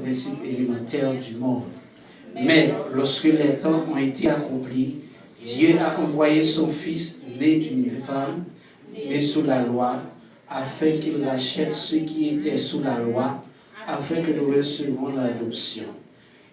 principes élémentaires du monde. Mais lorsque les temps ont été accomplis, Dieu a envoyé son Fils né d'une femme, né sous la loi, afin qu'il rachète ceux qui étaient sous la loi, afin que nous recevions l'adoption.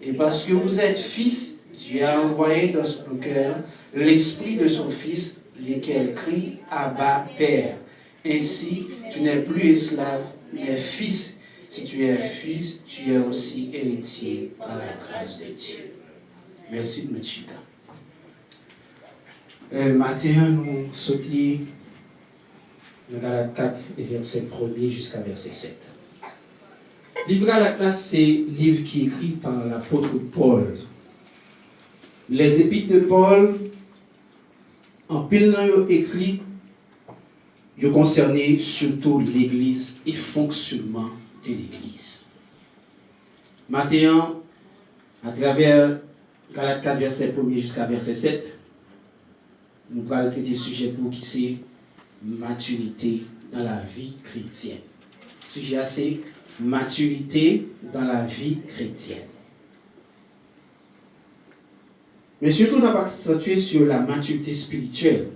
Et parce que vous êtes fils, Dieu a envoyé dans nos cœurs l'esprit de son Fils, lequel crie Abba, Père. Ainsi, tu n'es plus esclave, mais fils. Si tu es fils, tu es aussi héritier par la grâce de Dieu. Merci de me chita. Matin, nous sommes dans Galates 4, verset 1er jusqu'à verset 7. Livre Galates, c'est un livre qui est écrit par l'apôtre Paul. Les épîtres de Paul, en pile dans écrit, ils concernaient surtout l'Église et le fonctionnement de l'Église. Maintenant, à travers Galates 4, verset 1er jusqu'à verset 7, nous allons traiter le sujet pour qui c'est maturité dans la vie chrétienne. Le sujet c'est maturité dans la vie chrétienne. Mais surtout, on va accentuer sur la maturité spirituelle.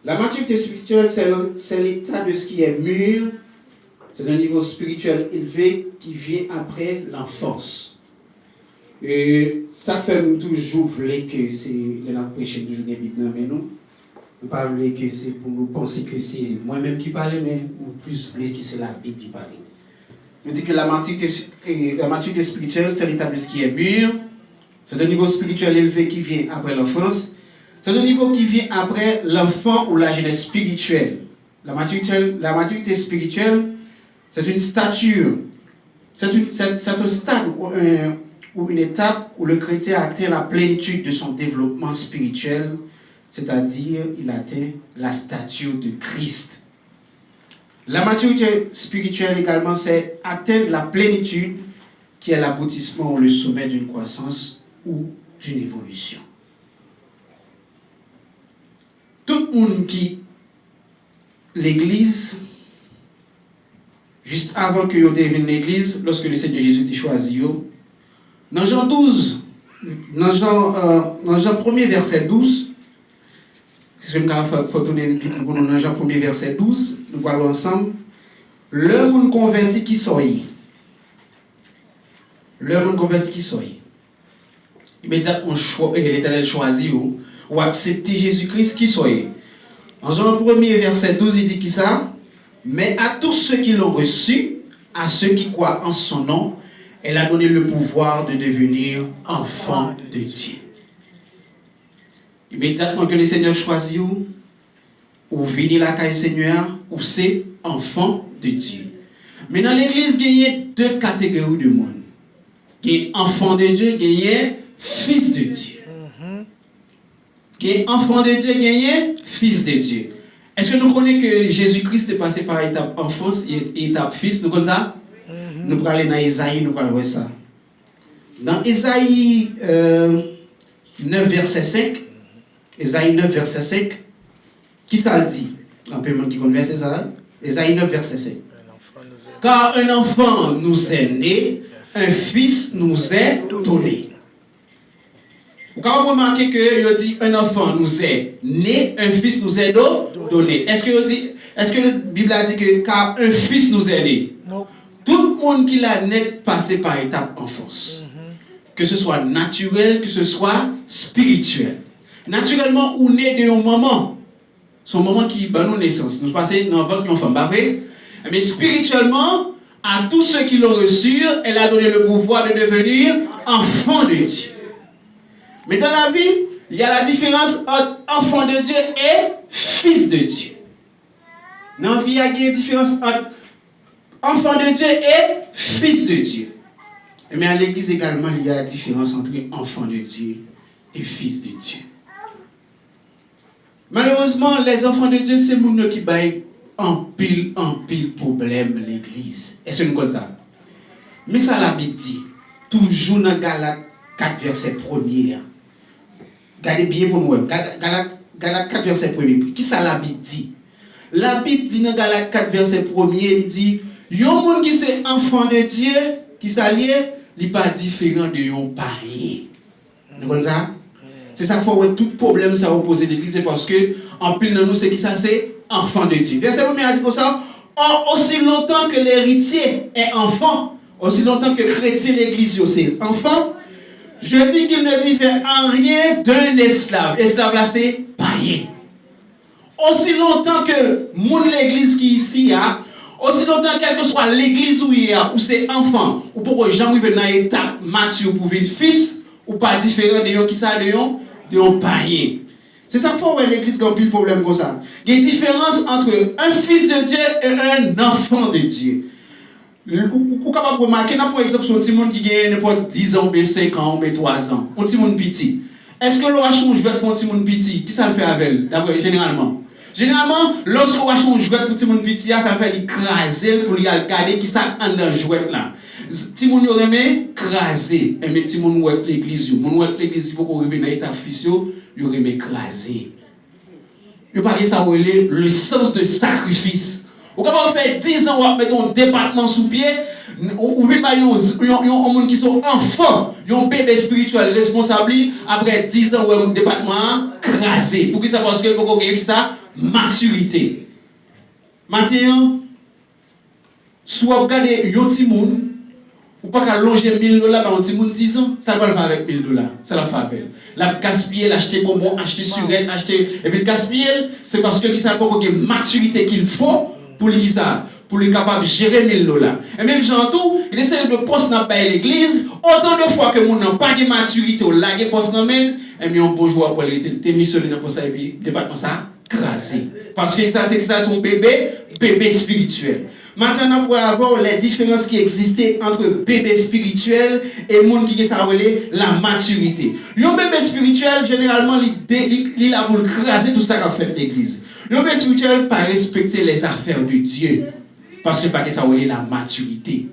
La maturité spirituelle, c'est l'état de ce qui est mûr, c'est un niveau spirituel élevé qui vient après l'enfance. Et ça fait nous toujours voulons que c'est, on a prêché toujours des Bibles, mais nous parlons que c'est pour nous penser que c'est moi-même qui parle, mais nous plus voulons que c'est la Bible qui parle. Je dis que la maturité spirituelle, c'est l'état de ce qui est mûr, c'est un niveau spirituel élevé qui vient après l'enfance. C'est un niveau qui vient après l'enfant ou la jeunesse spirituelle. La maturité spirituelle, c'est une stature, c'est un stade ou une étape où le chrétien atteint la plénitude de son développement spirituel, c'est-à-dire il atteint la stature de Christ. La maturité spirituelle également, c'est atteindre la plénitude qui est l'aboutissement ou le sommet d'une croissance ou d'une évolution. Tout le monde qui l'église, juste avant que vous devienne l'église, lorsque le Seigneur Jésus t'a choisi, dans Jean 12, dans Jean 1er verset 12, je vais me tourner dans Jean 1er verset 12, nous parlons ensemble. Le monde converti qui soyez. Le monde converti qui soyez. Immédiatement, l'Éternel choisit ou accepter Jésus-Christ qui soyez. En Jean 1er verset 12, il dit qui ça? Mais à tous ceux qui l'ont reçu, à ceux qui croient en son nom, elle a donné le pouvoir de devenir enfants de Dieu. Immédiatement que le Seigneur choisit ou venir la caille Seigneur, ou c'est enfant de Dieu. Mais dans l'église, il y a deux catégories de monde. Il y a enfant de Dieu, il y a fils de Dieu. Il y a enfant de Dieu, il y a fils de Dieu. Est-ce que nous connaissons que Jésus-Christ est passé par étape enfance et étape fils? Nous connaissons ça? Nous allons aller dans Isaïe, nous allons voir ça. Dans Isaïe 9, verset 5, Isaïe 9, verset 5, qui ça le dit? Un peu de monde qui connaît ça. Isaïe 9, verset 5. Car un enfant nous est né, un fils nous est donné. Vous pouvez remarquer que il dit un enfant nous est né, un fils nous est donné. Est-ce que la Bible a dit que car un fils nous est né? Non. Tout le monde qui l'a né passé par étape enfance. Que ce soit naturel, que ce soit spirituel. Naturellement, on est de un moment. Son moment qui bat nos naissances. Nous passons dans votre enfant. Mais spirituellement, à tous ceux qui l'ont reçu, elle a donné le pouvoir de devenir enfant de Dieu. Mais dans la vie, il y a la différence entre enfant de Dieu et fils de Dieu. Dans la vie, il y a une différence entre enfant de Dieu et fils de Dieu. Mais à l'église également, il y a la différence entre enfant de Dieu et fils de Dieu. Malheureusement, les enfants de Dieu, c'est les gens qui baillent en pile problème l'église. Est-ce que nous connaissons ça? Mais ça, la Bible dit, toujours dans Galates 4, verset 1er. Regardez bien pour nous. Galates 4, verset 1er. Qui ça la Bible dit? La Bible dit dans Galates 4, verset 1er, il dit, il y a un monde qui c'est enfant de Dieu, qui s'allie, il n'est pas différent de yon païen. Vous comprenez ça? C'est ça qu'il faut tout problème ça opposer l'église, c'est parce que en pile de nous, c'est qui ça? C'est enfant de Dieu. Verset 1 a dit comme ça, or, aussi longtemps que l'héritier est enfant, aussi longtemps que chrétien l'église c'est enfant, je dis qu'il ne diffère en rien d'un esclave. Esclave là, c'est païen. Aussi longtemps que l'église qui ici a, aussi longtemps quelle que soit l'église où il y a, où c'est enfant, ou pour jamais venir dans l'étape mature pour venir fils, ou pas différent de yon qui ça de yon païen. C'est ça pour l'église qui a plus de problème comme ça. Il y a une différence entre un fils de Dieu et un enfant de Dieu. Vous capable de remarquer, pour exemple, un petit monde qui gagne n'importe 10 ans, 5 ans, 3 ans, un petit monde petit. Est-ce que l'on a changé pour un petit monde petit? Qui ça le fait avec elle? D'abord, généralement. Généralement, lorsqu'on a changé pour un petit monde petit, ça fait l'écraser pour lui regarder qui ça en dans jouet là. Si mon aurait aimé craser, mais si mon ouest l'église, il faut qu'on revienne dans l'état fils, il aurait aimé écraser. Il parle ça le sens de sacrifice. Ou quand on fait 10 ans, on va mettre un département sous pied, on va mettre un monde qui sont enfants, un bébé spirituel responsable, après 10 ans, on va un département crasé. Pour qui ça? Parce qu'il faut qu'on ait ça, maturité. Maintenant, soit vous regardez un petit monde, ou pas qu'à longer $1000 par un petit monde 10 ans, ça va le faire avec $1000. Ça la fait avec. La gaspiller, l'acheter bonbon, acheter surette, acheter. Et puis le gaspiller, c'est parce que ça n'a pas une maturité qu'il faut pour lui ça, pour lui capable de gérer $1000. Et même Jean tout, il essaie de poster dans l'église, autant de fois que mon n'a pas de maturité, ou laguer poste dans même, et bien un bon joueur pour lui démissionner dans poste et puis département ça crasé. Parce que ça c'est que ça son bébé spirituel. Maintenant, pour avoir les différences qui existaient entre bébé spirituel et monde qui ça la maturité. Un bébé spirituel, généralement, il a pour craser tout ça qu'a fait l'église. Un bébé spirituel, pas respecter les affaires de Dieu. Parce que pas que ça la maturité.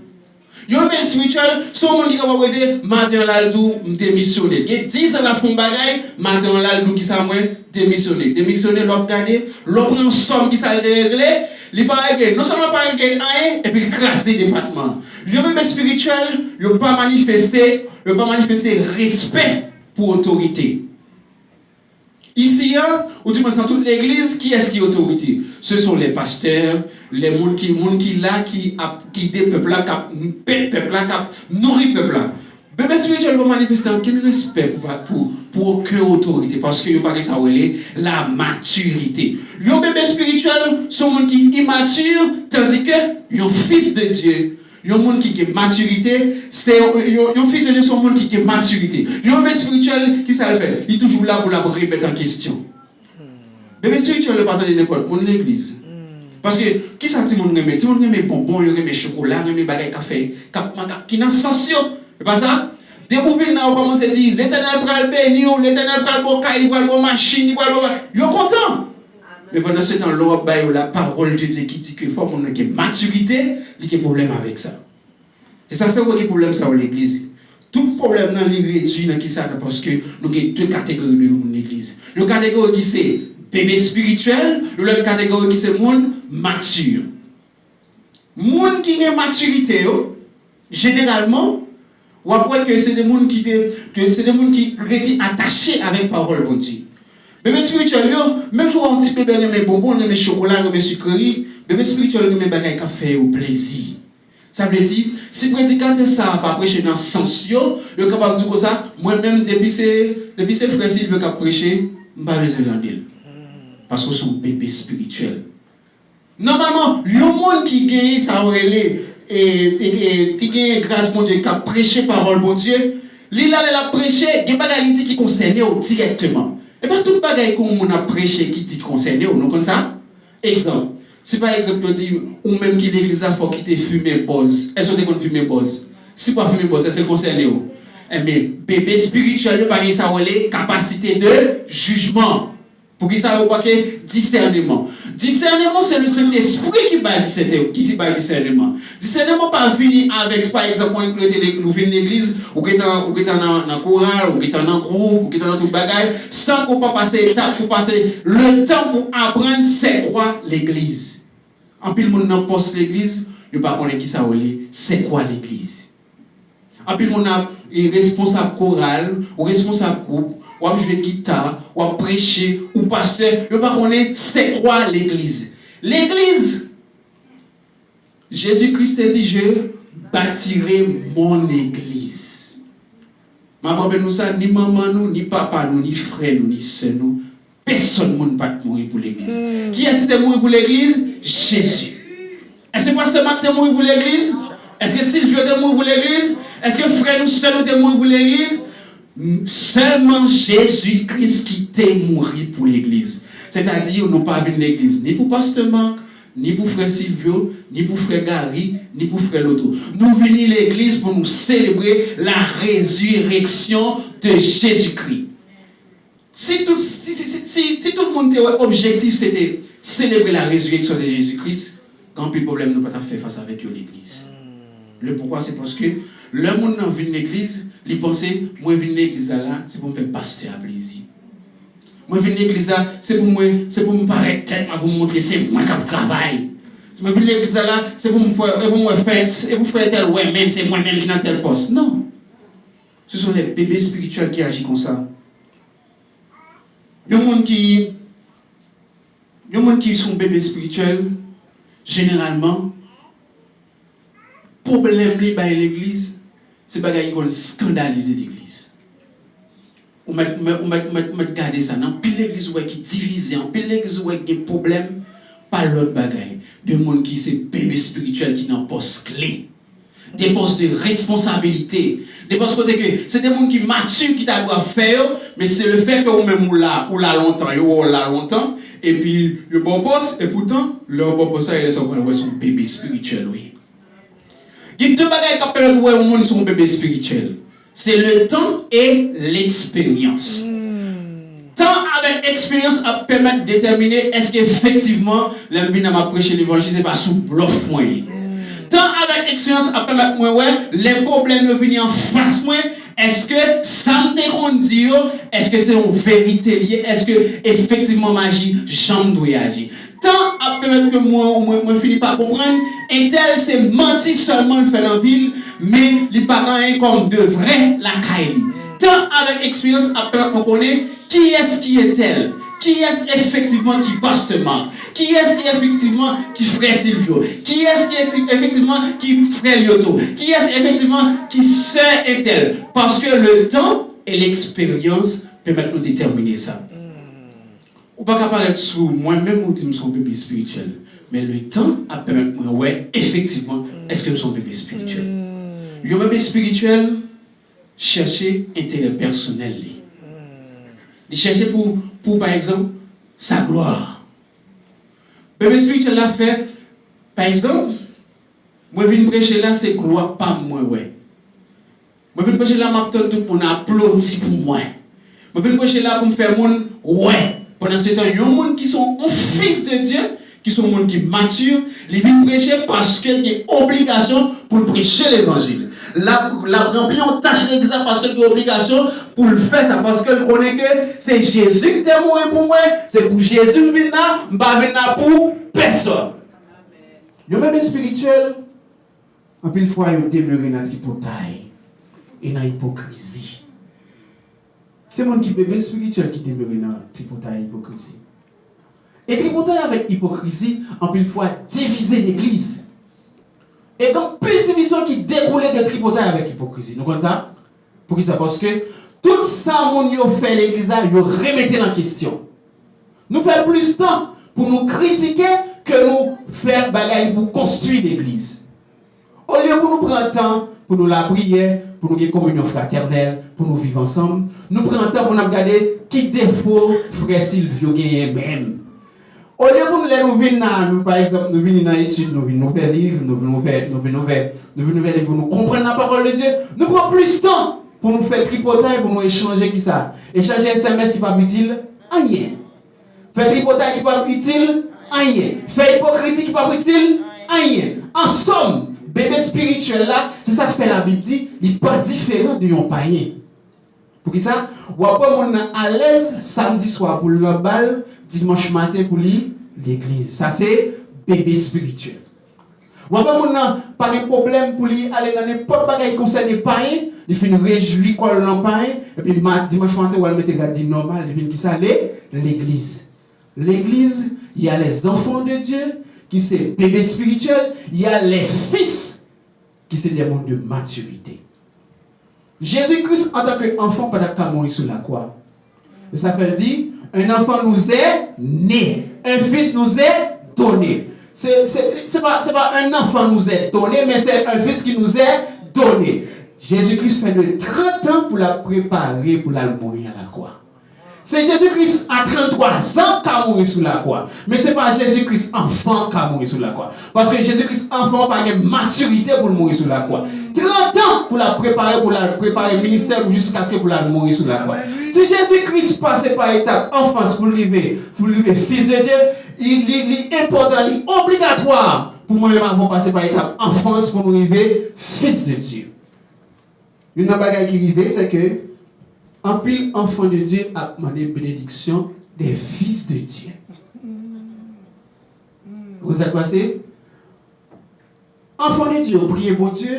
Un bébé spirituel, son monde qui va dire, matin l'aldou, démissionner. Il y a 10 ans la fond bagaille, matin l'aldou qui ça moi, démissionner. Démissionner, l'op garder, l'op prend somme qui ça réglé. Il parle non seulement pas rien et puis il crasse les départements. Le bébé spirituel, il ne pas manifester respect pour l'autorité. Ici, où tu dans toute l'église, qui est-ce qui est autorité? Ce sont les pasteurs, les gens qui là, qui des peuples là, qui peuple là, qui nourrit peuple là. Bébé spirituel va manifester aucun respect pour aucune autorité parce que il n'y a pas ça la maturité. Le bébé spirituel, c'est un monde qui est immature, tandis que un fils de Dieu, un monde qui a maturité, c'est un fils de Dieu, c'est un monde qui a maturité. Le bébé spirituel, qui ça fait? Il est toujours là pour la remettre en question. Bébé spirituel ne parle de n'importe où, l'église. Parce que, qui ça dit mon remet? Si mon remet bonbon, il remet chocolat, il remet bagay café, qui n'a sensation. C'est pas ça? Dès que vous venez, on commence à dire l'éternel pral béni, l'éternel pral bon caille, il pral bon machine, il pral bon. Ils sont contents. Mais pendant ce temps, l'on a la parole de Dieu qui dit que faut qu'on ait maturité, il y a un problème avec ça. C'est ça fait qu'il y a un problème ça dans l'église. Tout problème dans l'église, dans qui ça parce que nous avons deux catégories de l'église. Une catégorie qui c'est bébé spirituel, l'autre catégorie qui c'est monde mature. Monde qui a maturité, généralement, ou après que c'est des gens qui sont attachés avec la parole de Dieu. Bébé spirituel, même si on petit bébé aime bonbons, aime chocolat, aime sucrerie, bébé spirituel aime bagay café au plaisir. Ça veut dire, si le prédicateur ça n'a pas prêché dans le sens, il est capable de dire ça, moi-même, depuis ces frères, s'il veut prêcher, je ne vais pas besoin d'elle. Parce que c'est un bébé spirituel. Normalement, le monde qui gagne ça et qui gagne grâce mon Dieu, qui a prêché parole mon Dieu, il a prêché, il y a des bagages qui concernent directement. Et pas tout bagaille qu'on a prêché qui dit concerné, nous comme ça. Exemple, si par exemple on dit ou même qui l'église a faut quitter fumer buzz, est-ce que vous fumer buzz? Si pas fumer buzz, est-ce que concerné ou? Mais bébé spirituel par ça capacité de jugement. Pour qui ça pas que discernement. Discernement c'est le Saint-Esprit qui parle discernement. Discernement pas venir avec par exemple nous venons l'église ou qui dans dans chorale ou qui dans groupe ou qui dans tout bagage sans qu'on pas passer étape pour passer le temps pour apprendre c'est quoi l'église. En pile monde dans poste l'église, ne pas connaître qui ça c'est quoi l'église. En plus, on a responsable choral, ou responsable groupe, ou à jouer guitare, ou à prêcher, ou pasteur. Je ne sais pas c'est quoi l'église. L'église, Jésus-Christ a dit, je bâtirai mon église. Ma maman nous ça, ni maman nous, ni papa nous, ni frère nous, ni sœur nous, personne ne va mourir pour l'église. Qui est-ce qui est mort pour l'église? Jésus. Est-ce que pasteur Marc est mort pour l'église? Est-ce que Sylvie est mort pour l'église? Est-ce que frère nous, sœur nous est mort pour l'église? Seulement Jésus-Christ qui t'est mort pour l'église. C'est-à-dire, nous pas venir l'église ni pour pasteur Marc, ni pour frère Silvio, ni pour frère Gary, ni pour frère Loto. Nous venons l'église pour nous célébrer la résurrection de Jésus-Christ. Si tout le monde était objectif, c'était célébrer la résurrection de Jésus-Christ, quand plus de problème, nous ne pouvons pas faire face avec l'église. Le pourquoi, c'est parce que le monde n'a vu l'église, il pensait, moi, venir l'église là, c'est pour me faire pasteur à plaisir. Moi, venir l'église là, c'est pour me paraître tellement, pour me montrer c'est moi qui travaille. Moi, venir l'église là, c'est pour me faire, et vous faire tel, ouais, même, c'est moi-même qui dans tel poste. Non. Ce sont les bébés spirituels qui agissent comme ça. Il y a des gens qui sont bébés spirituels, généralement, problème li ba l'église, c'est bagaille qui scandaliser l'église. On met garder ça dans pile l'église ouais qui divisé, en pile l'église ouais qui problème, pas l'autre bagaille. De monde qui c'est bébé spirituel qui n'en poste clé. Des postes de responsabilité, des postes côté que c'est des gens qui maturent qui t'a doit faire, mais c'est le fait que ou même ou là longtemps et puis le bon poste et pourtant le bon poste ça il est son bébé spirituel oui. Il y a deux bagages qui appellent ouais au monde son bébé spirituel. C'est le temps et l'expérience. Temps avec expérience à permettre de déterminer est-ce qu'effectivement l'envie m'a prêcher l'évangile c'est pas sous bluff moi. Tant avec expérience à permettre moi ouais les problèmes me venir en face moi est-ce que ça me déconduit est-ce que c'est une vérité liée est-ce que effectivement magie j'en dois agir tant à permettre que moi finis par comprendre et tel c'est menti seulement fait dans ville mais il pas rien comme de vrai la caille tant avec expérience à permettre qu'on connaît qui est-ce qui est tel. Qui est effectivement qui passe Marc? Qui est effectivement qui frère Silvio? Qui est effectivement qui frère Lyoto? Qui est effectivement qui sœur est-elle? Parce que le temps et l'expérience permettent de déterminer ça. Ou pas capable sous moi-même ou dire son bébé spirituel. Mais le temps a permis de moi, ouais, effectivement, est-ce que son bébé spirituel? Le bébé spirituel chercher intérêt personnel. Il cherchait pour par exemple, sa gloire. Le bébé spirituel l'a fait, par exemple, moi je viens prêcher là, c'est gloire pas moi, ouais. Moi je viens prêcher là, tout le monde applaudit pour moi. Moi je viens prêcher là pour me faire mon ouais. Pendant ce temps, il y a des gens qui sont un fils de Dieu, qui sont des gens qui maturent, ils viennent prêcher parce qu'il y a une obligation pour prêcher l'évangile. La rempli on tâche l'église parce qu'il y a une obligation pour le faire ça parce qu'elle connaît que c'est Jésus qui est mort pour moi, c'est pour Jésus que je viens là, je ne viens là pour personne. Le même spirituel, en pile fois, il demeure dans la tripotaille et dans l'hypocrisie. C'est mon qui bébé spirituel qui demeure dans la tripotaille et l'hypocrisie. Et tripotaille avec hypocrisie, en pile fois, diviser l'église. Et donc, plein de divisions qui découlaient de tripotaille avec hypocrisie. Nous comprenez ça? Pour qui ça? Parce que tout ça, mon yo fait l'église, yo remettez en question. Nous faisons plus de temps pour nous critiquer que nous faire bagaille pour construire l'église. Au lieu pour nous prendre temps pour nous la prière, pour nous avoir communion fraternelle, pour nous vivre ensemble, nous prenons temps pour nous regarder qui défaut frère Silvio gagne même. Au lieu pour nous venir, par exemple, nous venons dans l'étude, nous venons faire livre, nous venons faire livre pour nous comprendre la parole de Dieu. Nous prenons plus de temps pour nous faire tripoter, pour nous échanger qui ça. Échanger SMS qui n'est pas utile, rien. Faire tripoter qui n'est pas utile, rien. Faire hypocrisie qui n'est pas utile, rien. En somme, bébé spirituel là, c'est ça que fait la Bible dit, il n'est pas différent de un païen. Pour qui ça? Ou après, on est à l'aise samedi soir pour le bal, dimanche matin pour l'église. Ça, c'est bébé spirituel. Ou pas pas de problème pour lui aller dans n'importe quoi qui concerne païen, il fait une réjouir quoi le païen et puis dimanche matin on va mettre garder normal, il vient qui ça l'église. L'église, il y a les enfants de Dieu qui sont bébés spirituels, il y a les fils qui sont des mondes de maturité. Jésus-Christ en tant qu'enfant pas d'accord mourir sur la croix. Ça veut dire un enfant nous est né, un fils nous est donné. C'est pas un enfant nous est donné, mais c'est un fils qui nous est donné. Jésus-Christ fait de 30 ans pour la préparer pour la mourir à la croix. C'est Jésus-Christ à 33 ans qui a mouru sur la croix. Mais ce n'est pas Jésus-Christ enfant qui a mouru sur la croix. Parce que Jésus-Christ enfant n'a pas de maturité pour mourir sur la croix. 30 ans pour la préparer le ministère jusqu'à ce que pour la mourir sur la croix. Si Jésus-Christ passe par étape enfance pour arriver fils de Dieu, il est important, il est obligatoire pour moi-même avant passer par étape enfance pour arriver fils de Dieu. Une bagaille qui arrive, c'est que un pile enfant de Dieu a demandé bénédiction des fils de Dieu. Vous savez quoi c'est? Enfant de Dieu, priez pour Dieu.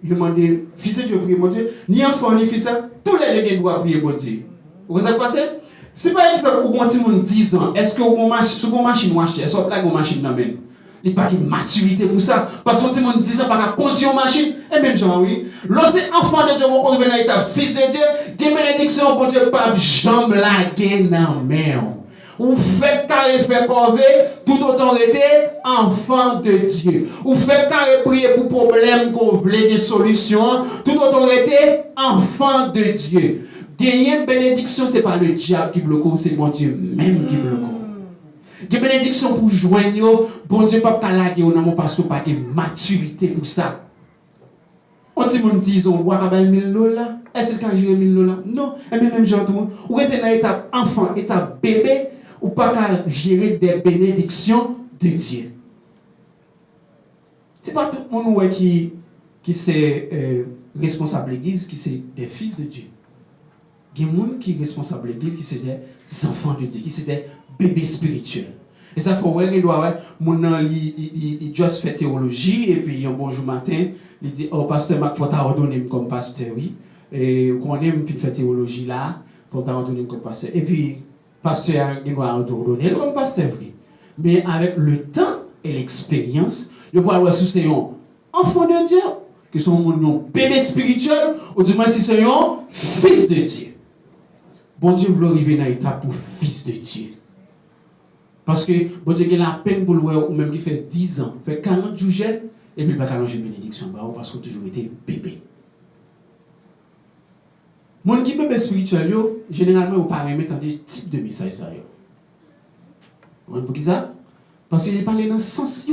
Il demandait, fils de Dieu, priez pour Dieu. Ni enfant, ni fils, tous les deux doivent prier pour Dieu. Vous savez quoi c'est? Si par exemple, vous continuez 10 ans, est-ce que vous avez une machine ou acheter? Est-ce que vous avez une machine dans le même? Il n'y a pas de maturité pour ça. Parce que si on dit ça, pas conduire une machine, et même Jean-Louis, lorsque enfant de Dieu, vous revenez à l'état fils de Dieu, des bénédictions pour Dieu, pas jamais laguer dans la main. Ou fait carré, fait corvée, toute autorité, enfant de Dieu. Ou fait carré, prier pour problème, qu'on voulait des solutions, toute autorité, enfant de Dieu. Gagner bénédiction, ce n'est pas le diable qui bloque, c'est mon Dieu même qui bloque. Des bénédictions pour joindre, bon Dieu, pas laguer parce que pas de maturité pour ça. On dit, on dit, on voit 1000 $. Est-ce que j'ai 1000 $? Non. Et même j'entends, ou est dans l'étape enfant, étape bébé, ou pas qu'à gérer des bénédictions de Dieu. Ce n'est pas tout le monde qui est responsable de l'Église, qui c'est des fils de Dieu. Il y a des gens qui sont responsables de l'Église, qui sont des enfants de Dieu, qui sont des bébés spirituels. Et ça faut voir, il juste fait théologie, et puis un bonjour matin, il dit, oh, pasteur Marc, faut t'ordonner comme pasteur, oui. Et on aime puis faire théologie là, faut t'ordonner comme pasteur. Et puis, pasteur, il doit ordonner comme pasteur, oui. Mais avec le temps et l'expérience, il va voir si c'est un enfant de Dieu, qui sont un bébé spirituel, ou du moins si c'est un fils de Dieu. Bon Dieu veut arriver dans l'étape pour fils de Dieu. Parce que bon Dieu a la peine pour le voir, ou même qui fait 10 ans, fait 40 jours jeune, et puis il va manger bénédiction, parce qu'il a toujours été bébé. Mon qui bébé spirituel, généralement, vous ne mettre dans des types de messages. Vous comprenez pour qui ça? Parce qu'il est parlé dans le sens.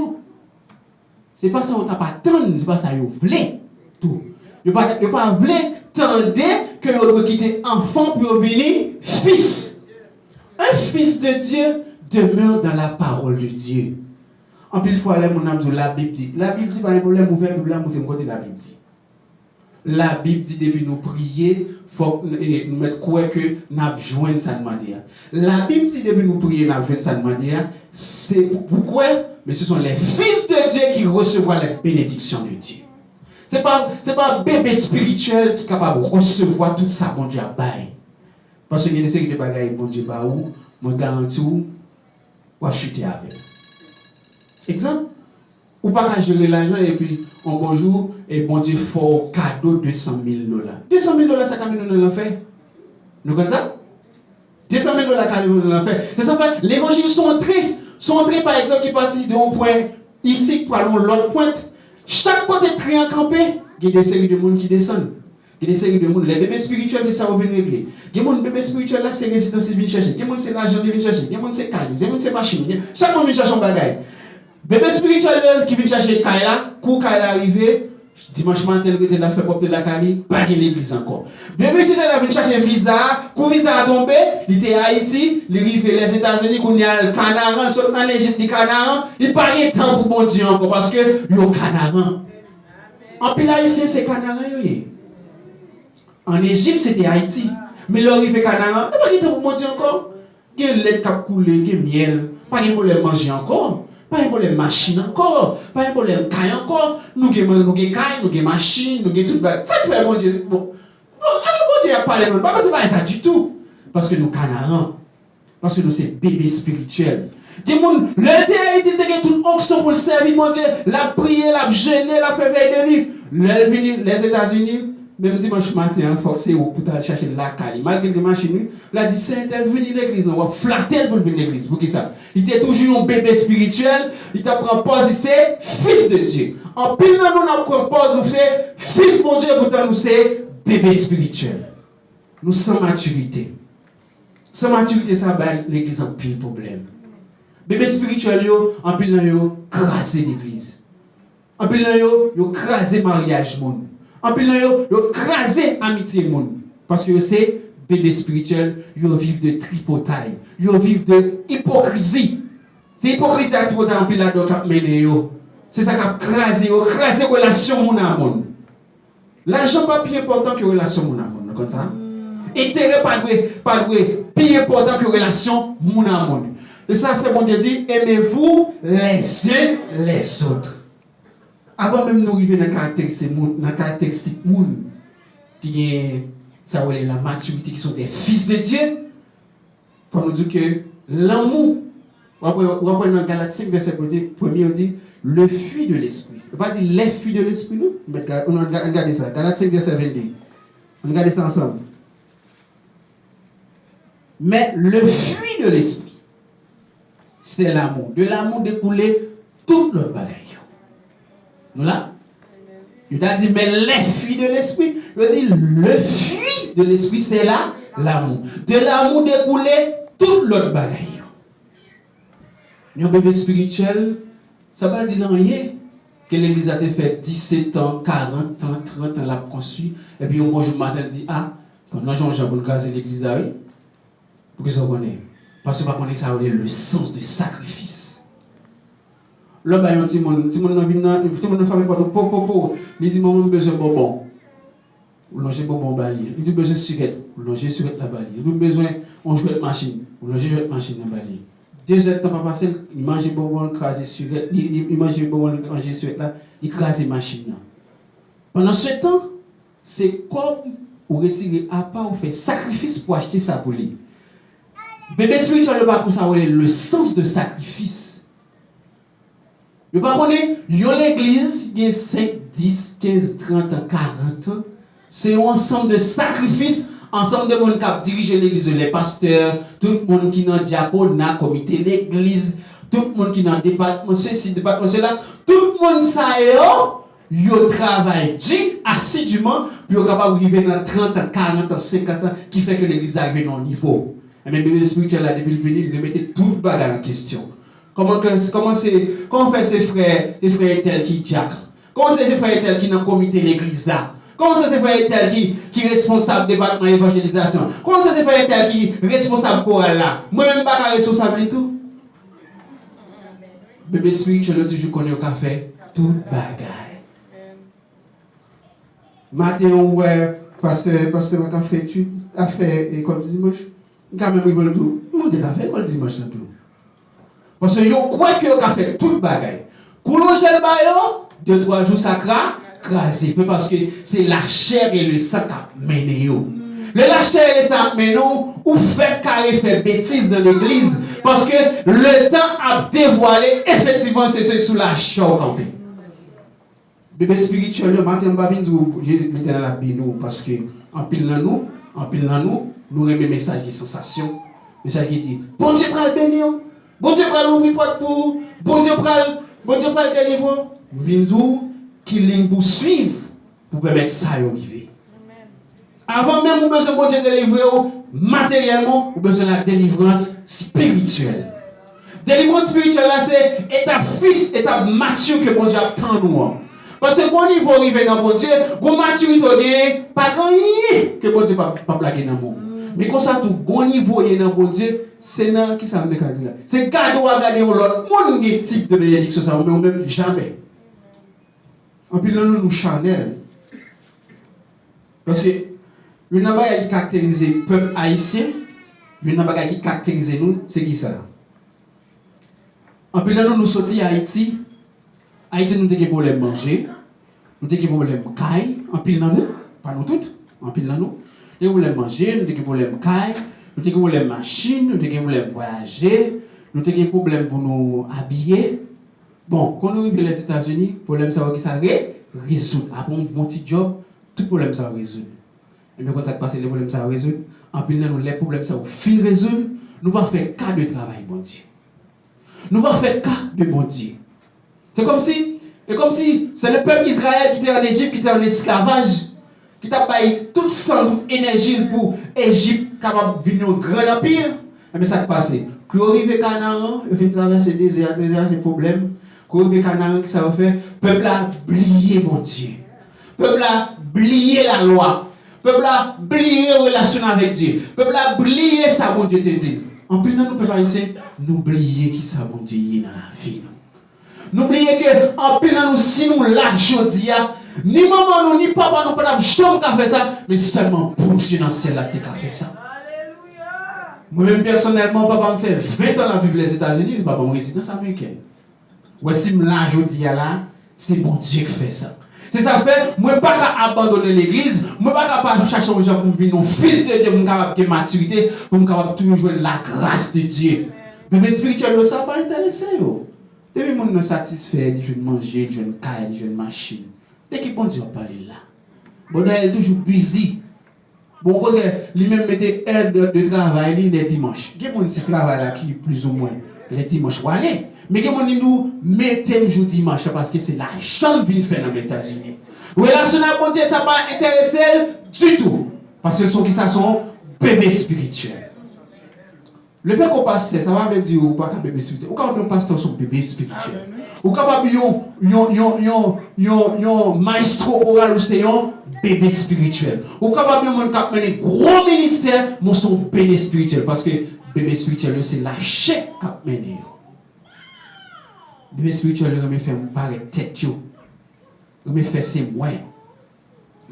Ce n'est pas ça qu'on t'a pas attendre, ce n'est pas ça qu'on voulait. Tout. Il n'y a pas voulu tendre que vous quitter enfant pour venir fils. Un fils de Dieu demeure dans la parole de Dieu. En plus, fois, la Bible dit. La Bible dit, par exemple, ouvert, la Bible dit. La Bible dit, depuis nous prier, il faut nous mettre quoi que nous avons ça demander. La Bible dit, depuis nous prier, nous avons ça demander. C'est pourquoi? Mais ce sont les fils de Dieu qui recevront les bénédictions de Dieu. Ce n'est pas un bébé spirituel qui est capable de recevoir tout ça, bon Dieu, à bail. Parce qu'il y a des séries de bagailles, bon Dieu, bah où, moi, garantis où, ou à chuter avec. Exemple, ou pas qu'à gérer l'argent et puis, un bon jour, et bon Dieu, faut cadeau de 200 000 $. 200 000 $, ça, quand même, nous l'avons fait. Nous connaissons ça? 200 000 $, quand même, nous l'avons fait. C'est ça, l'évangile sont entrés, par exemple, qui partent de un point ici, pour aller l'autre pointe. Chaque côté très encampé, il y a des séries de monde qui descendent. Il y a des séries de monde. Les bébés spirituels, c'est ça, on vient régler. Il y a des bébés spirituels, là, c'est résidence qui vient chercher. Il y a des c'est l'argent qui vient chercher. Il y a des c'est caille. Il y a des c'est machine. Chaque monde vient chercher un bagage. Bébé spirituel qui vient chercher caille là, quand caille arrivé, dimanche matin, il a fait porter la caille, pas de l'église encore. Bébé spirituel vient chercher visa, quand visa a tombé, il était à Haïti, il arrive les États-Unis, il y a le Canaan, il dans l'Égypte du Canaan, il n'a pas de temps pour bon Dieu encore parce que il y a un Canaan. En pile haïtien, c'est Canaan. En Égypte, c'était Haïti. Mais là, il fait Canaan, il n'y a pas de temps pour bon Dieu encore. Il y a le lait qui a coulé, il y a miel, pas de problème manger encore. Pas un problème machine encore, pas un problème caille encore. Nous avons caille, nous avons machine, nous avons tout. Ça fait bon Dieu. Bon, Dieu a parlé, pas parce que c'est pas ça du tout. Parce que nous canards, parce que nous sommes bébés spirituels. Des gens, le terrain, ils ont toute onction pour le servir, mon Dieu. La prier, la gêner, la faire veille de nuit. Les États-Unis, même dimanche matin, forcé pour aller chercher la caille. Malgré les machines, il a dit c'est elle venir l'église, on va flatter pour venir l'église. Pour qui ça? Il était toujours un bébé spirituel, il t'a pris pause, c'est fils de Dieu. En pile, nous avons pause, nous c'est fils de Dieu, pourtant nous c'est bébé spirituel. Nous sommes maturité. Sans maturité, ça va l'église en pile problème. Bébé spirituel, en pile, yo crasé l'église. En pile, yo crasé mariage. En pile, yo crasé amitié. Parce que c'est bébé spirituel, yo vivent de tripotaille. Yo vivent de hypocrisie. C'est hypocrisie à tripotaille en pile là donc c'est ça qui a crasé relation mon amour. L'argent pas plus important que relation mon amour, comme ça. Intérêt pas plus important que relation mon amour. Et ça fait bon Dieu dit aimez-vous les uns les autres. Avant même de nous arriver dans la caractéristique moun qui est ça la maturité qui sont des fils de Dieu. Il faut nous dire que l'amour, on va dans Galates 5 verset 1, on dit le fruit de l'esprit. On ne va pas dire les fruits de l'esprit, nous. On regarde ça. Galates 5 verset 22. On regarde ça ensemble. Mais le fruit de l'esprit, c'est l'amour. De l'amour découlé tout le bagaille. Nous là? Il t'a dit, mais les fruits de l'esprit. Il dit, le fruit de l'esprit, c'est là l'amour. De l'amour découlé tout l'autre bagaille. Un bébé spirituel, ça va dire rien que l'église a fait 17 ans, 40 ans, 30 ans, l'a construit. Et puis, un bonjour matin, elle dit, ah, pendant Jean-Jean, vous le gazez l'église là, oui. Pour que ça connaisse. Parce que vous ça le sens de sacrifice. Là, il y a un petit monde qui famille pour il dit, maman, besoin de bonbon. Vous longez bonbon balier. Il dit, besoin de surette. Vous longez surette la balier. Il dit, besoin de jouer de machine. Vous longez jouer de machine la balier. 2 heures de temps passé, il mange bonbon, il crase surette. Il mange bonbon, il mange surette là, il crase machine. Pendant ce temps, c'est comme vous retirez à part, vous faites sacrifice pour acheter ça pour lui. Bébé spirituel, le pas ça le sens de sacrifice. Le pas connaît, l'église, il y a 5, 10, 15, 30 ans, 40 ans. C'est un ensemble de sacrifices, ensemble de monde qui dirige l'église, les pasteurs, tout le monde qui est dans le diaconat, comité l'église, tout le monde qui est dans le département, ceci, département, cela, tout le monde ça yo travaille assidûment, puis yo capable de arriver dans 30 ans, 40 ans, 50 ans, qui fait que l'église arrive à un niveau. Mais le bébé spirituel, là, depuis le venir, il remettait tout le bagage en question. Comment fait ces frères tels qui diacres? Comment c'est ces frères tels qui dans le comité de l'église là? Comment c'est ces frères tels qui est responsable du département d'évangélisation? Comment c'est ces frères tels qui est responsable chorale là? Moi-même, je ne suis pas responsable du tout. Le bébé spirituel, toujours connaît au café, tout le bagage. Matin, ouais, parce que mon café, tu as fait école dimanche. Quand même, ils veulent tout. Mon Dieu, café école dimanche tout. Parce que je crois que le café tout le bagage. Coulonger le baillot, 2-3 jours ça crasé. Parce que c'est la chair et le sang qui mènent. La chair et le sang mènent ou fait carré, fait bêtise dans l'église. Parce que le temps a dévoilé, effectivement, c'est sous la chair campé. Bébé spirituel, matin, je vais dans la bino parce que en pile dans nous, nous aimons message de sensation. Message qui dit, bon Dieu pral bénir, bon Dieu pral ouvrir porte pour, bon Dieu pral délivrer. Binzou qui ligne pour suivre pour permettre ça d'arriver. Avant même vous besoin de bon Dieu délivrer matériellement, vous besoin de la délivrance spirituelle. Délivrance spirituelle là c'est étape mature que bon Dieu attend nous. Parce que quand il faut arriver dans bon Dieu, quand maturité pas gagner que bon Dieu pas plaquer dans monde. Mais quand ça tout bon niveau dans bon Dieu, c'est dans qui ça me dit là. C'est garder ou regarder l'autre monde qui type de bénédiction ça mais même jamais. En plus nous charnel. Parce que le n'a qui caractérise le peuple haïtien, le n'a qui caractérise nous, c'est qui ça? En plus, là, nous sortis à Haïti. Haïti, nous avons des problèmes de manger. Nous avons des problèmes de caille. En pile dans nous. Pas nous toutes. En pile dans nous. Nous avons des problèmes de manger. Nous avons des problèmes de caille. Nous avons des problèmes de machine. Nous avons des problèmes de voyager. Nous avons des problèmes pour nous habiller. Bon, quand nous arrivons aux États-Unis, le problème, ça va résoudre. Après un bon petit job, tout problème, ça va résoudre. Et bien, quand ça passe, les problèmes, ça va résoudre. En plus, nous, les problèmes, ça va fin résoudre. Nous ne faire cas de travail, bon Dieu. Nous ne faire cas de bon Dieu. C'est comme si c'est le peuple Israël qui était en Égypte, qui était en esclavage, qui t'a payé toute son énergie pour Égypte, capable de venir au grand empire. Mais ça qui passe, quand on arrive à Canaan, il faut traverser le désert, c'est problème. Quand on arrive à Canaan, qu'est-ce que ça va faire? Le peuple a oublié mon Dieu. Le peuple a oublié la loi. Le peuple a oublié la relation avec Dieu. Le peuple a oublié ça, mon Dieu te dit. En plus, nous pouvons ici, n'oublier qui ça, mon Dieu, dans la vie. N'oubliez que, en plus, nous, si nous l'avons dit, ni maman, ni papa, nous ne pouvons jamais faire ça, mais seulement pour Dieu dans le ciel, qui a fait ça. Moi-même, personnellement, papa me fait 20 ans à vivre les États-Unis, papa me résidence américaine. Voici, je l'ai là, c'est bon Dieu qui fait ça. C'est ça fait, moi, je ne peux pas abandonner l'église, moi, je ne peux pas chercher aux gens pour devenir un fils de Dieu, pour me capable de maturité, pour me capable de toujours jouer la grâce de Dieu. Mais spirituel, ça ne va pas intéresser. Depuis que je suis satisfait, je vais manger, je vais caille, je vais machine. Dès que bon Dieu va parler là. Bon, elle est toujours busy. Bon, quand lui-même mettait heure de travail les dimanches. Il y a des gens qui travaillent là qui plus ou moins les dimanches pour aller. Mais il y a des gens qui mettent le jour dimanche parce que c'est la chambre qui fait dans les États-Unis. Relation à bon Dieu, ça ne va pas intéresser du tout. Parce que ce sont bébés spirituels. Le fait qu'on passe, ça va dire ou pas qu'un bébé spirituel. Ou quand un pasteur son bébé spirituel. Ou capable yon maestro oral ou c'est un bébé spirituel. Ou capable yon cap mener gros ministère, mon son bébé spirituel parce que bébé spirituel c'est lâché cap mener. Bébé spirituel il me fait paraître tête yo. Il me fait c'est moi.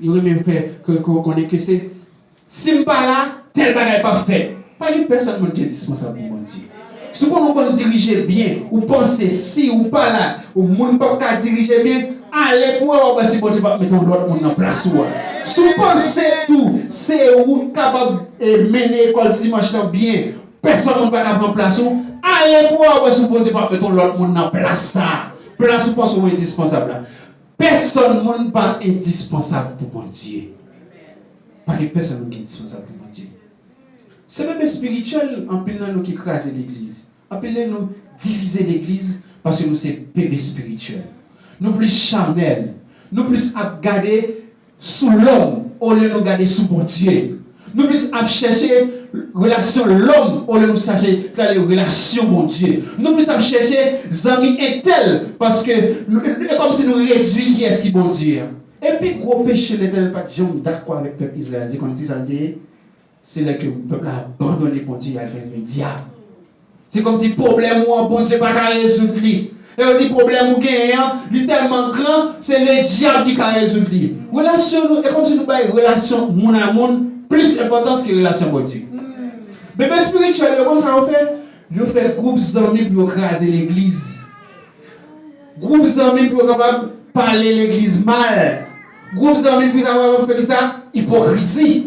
Il me fait que c'est si me pas là, tel bagage pas fait. Pas une personne qui est dispensable pour mon Dieu. Si on peut diriger bien, ou penser si ou pas là, ou monde pas diriger bien, allez pour voir si bon Dieu va mettre l'autre monde en place. Si vous pensez tout, c'est où capable de mener l'école dimanche bien, personne ne va pas en place. Allez pour voir si bon Dieu va mettre l'autre monde en place. Place où pense qu'on est indispensable. Personne n'est pas indispensable pour mon Dieu. Pas de personne qui est indispensable pour mon Dieu. C'est même spirituel, en plus nous qui crasent l'église. En plus nous diviser l'église parce que nous sommes bébés spirituels. Nous plus charnels. Nous plus à garder sous l'homme au lieu de nous garder sous mon Dieu. Nous plus à chercher relation l'homme au lieu de nous chercher la relation mon Dieu. Nous plus à chercher amis intels parce que c'est comme si nous réduisons qui est-ce qui bon Dieu. Et puis gros péché l'éternel pas jamais d'accord avec le peuple israélien quand il s'est c'est là que le peuple a abandonné bon Dieu, il a fait le diable. C'est comme si le problème ou bon Dieu pas résoudre. Et on dit problème ou gagnant, il est tellement grand, c'est le diable qui a résoudre. Relation, et comme si nous avons une relation mon à mon, plus importante que relation bon Dieu. Bébé spirituel, comment ça on fait? Ils fait groupes d'amis pour écraser l'église. Groupes d'amis pour capable parler l'église mal. Groupes d'amis pour avoir fait ça, hypocrisie.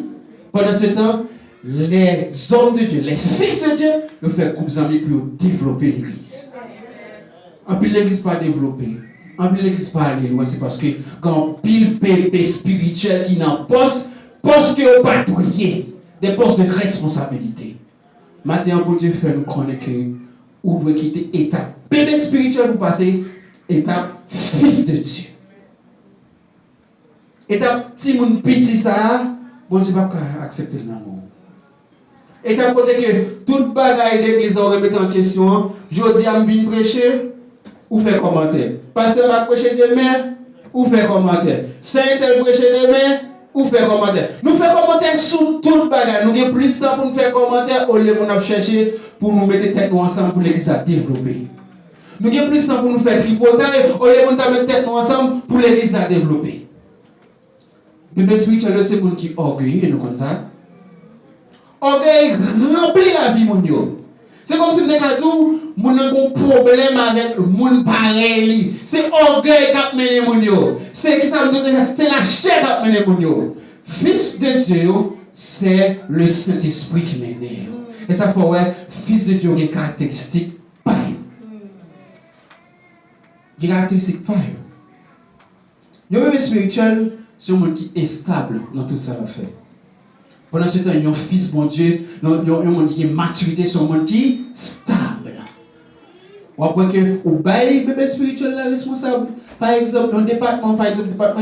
Pendant ce temps, les hommes de Dieu, les fils de Dieu, nous font groupe d'amis pour développer l'église. En plus, l'église pas développée. En plus, l'église pas aller loin, c'est parce que quand pile pépé spirituel qui n'en poste que pas prier, des postes de responsabilité. Maintenant, pour Dieu faire nous connaître que vous devez quitter étape bébé spirituel pour passer étape fils de Dieu. Étape petit moun petit ça. Bon Dieu va accepter l'amour. Et t'as côté que toute bagaille d'église on remet en question, je dis à me prêcher ou faire commentaire. Pasteur m'a prêché demain ou faire commentaire. Saint tel prêcher demain ou faire commentaire. Nous faisons commentaire sur toute bagaille. Nous avons plus de temps pour nous faire commentaire au lieu de nous chercher pour nous mettre tête nous ensemble pour l'église à développer. Nous avons plus de temps pour nous faire tripoter au lieu de nous mettre tête nous ensemble pour l'église à développer. Bébé spirituel, c'est le monde qui orgueille, et nous comme ça. Orgueil remplit la vie, mon Dieu. C'est comme si vous avez dit, mon a un problème avec mon pareil. C'est orgueil qui a mené mon yo. C'est qui ça c'est la chair qui a mené mon yo. Fils de Dieu, c'est le Saint-Esprit qui mène. Et ça fait ouais, fils de Dieu a des caractéristiques pas. Des caractéristiques pas. Le bébé spirituel, c'est un monde qui est stable dans tout ça à faire. Pendant ce temps, il y a un fils, bon Dieu, il y a un monde qui est maturité, c'est un monde qui est stable. On voit que au bail bébé spirituel là responsable. Par exemple, dans le département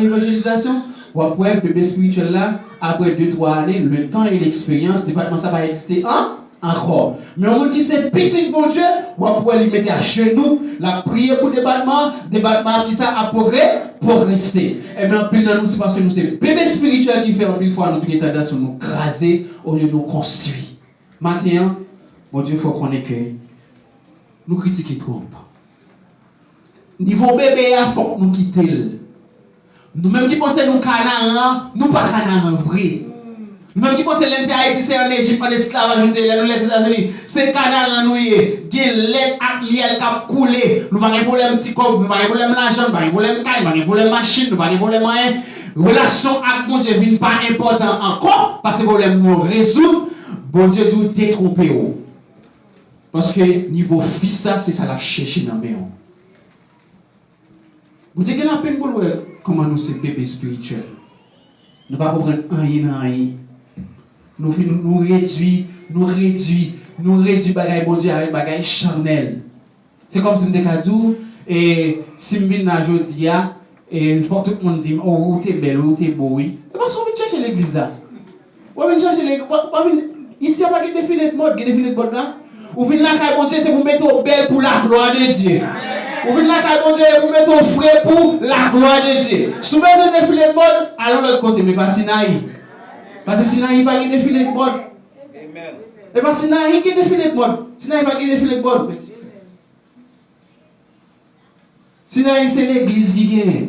évangélisation, on voit bébé spirituel là, après 2-3 années, le temps et l'expérience, le département ça va exister encore. Mais un monde qui sait petit bon Dieu, on va pouvoir lui mettre à genoux, la prière pour le département qui ça a progresser. Et bien, plus dans nous, c'est parce que nous, c'est bébé spirituel qui fait en plus fois notre tendance à nous craser au lieu de nous construire. Maintenant, bon Dieu, il faut qu'on ait que nous critiquons trop. Niveau bébé, il faut nous quitter. Nous-mêmes qui pensons nous Canaan, nous pas Canaan vrai. Nous-mêmes qui pensons l'Haïti, c'est en Égypte, en esclavage, nous les États-Unis, c'est Canaan nous y est. Il y a l'aide à l'IEL qui a coulé. Nous n'avons pas de problème petit corps, nous n'avons pas de problème l'argent, nous n'avons pas de problème caille, nous n'avons pas de problème machine, nous n'avons pas de problème rien. Relation avec mon Dieu n'est pas important encore, parce que le problème nous résout. Bon Dieu doit détromper. Parce que niveau fils, ça, c'est ça la chercher dans le maison. Vous avez la peine pour voir comment nous sommes bébés spirituels. Nous ne pouvons pas comprendre rien. Nous réduisons bagaille bon Dieu avec bagaille charnel. C'est comme si nous disons, et si nous venons aujourd'hui, et pour tout le monde dit, oh, t'es belle, oh, t'es beau, oui. Et parce qu'on vient chercher l'église là. On vient chercher l'église. Ici, on va avoir des défilés de mode, là. Ou venez là, bon Dieu, c'est pour mettre au belle pour la gloire de Dieu. Ou venez là, bon Dieu, pour mettre au frais pour la gloire de Dieu. Si vous avez un défilé de mode, allons de l'autre côté, mais pas Sinaï. Parce que Sinaï n'a pas de défilé de mode. Et pas Sinaï qui défilé de mode. Sinaï n'a pas de défilé de mode. Sinaï, c'est l'église qui gagne.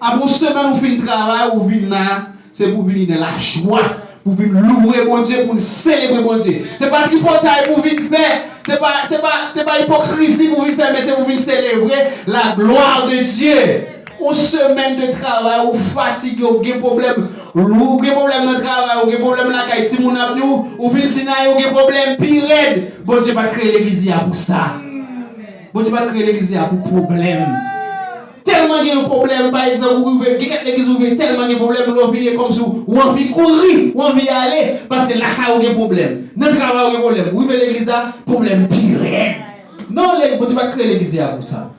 Après une semaine, on fait un travail, on vient là, c'est pour venir dans la joie. Pour venir louer mon Dieu, pour célébrer mon Dieu. Ce n'est pas tripotaille pour venir faire, ce n'est pas hypocrisie pour venir faire, mais c'est pour venir célébrer la gloire de Dieu. Une semaine de travail, ou fatigué, ou des problèmes, ou des problèmes de travail, ou des problèmes là, quand tu as ou venir Sinaï, ou des problèmes pire. Bon Dieu va créer l'église pour ça. Bon Dieu va créer l'église pour problème. Tellement il y a un problème, par exemple, où l'église ouvre tellement il y a un problème, on vient comme ça, ou on vient courir, ou on vient aller, parce que là, il y a un problème. Dans le travail, il y a un problème. Où l'église là, problème pire. Non, bon Dieu va créer l'église pour ça.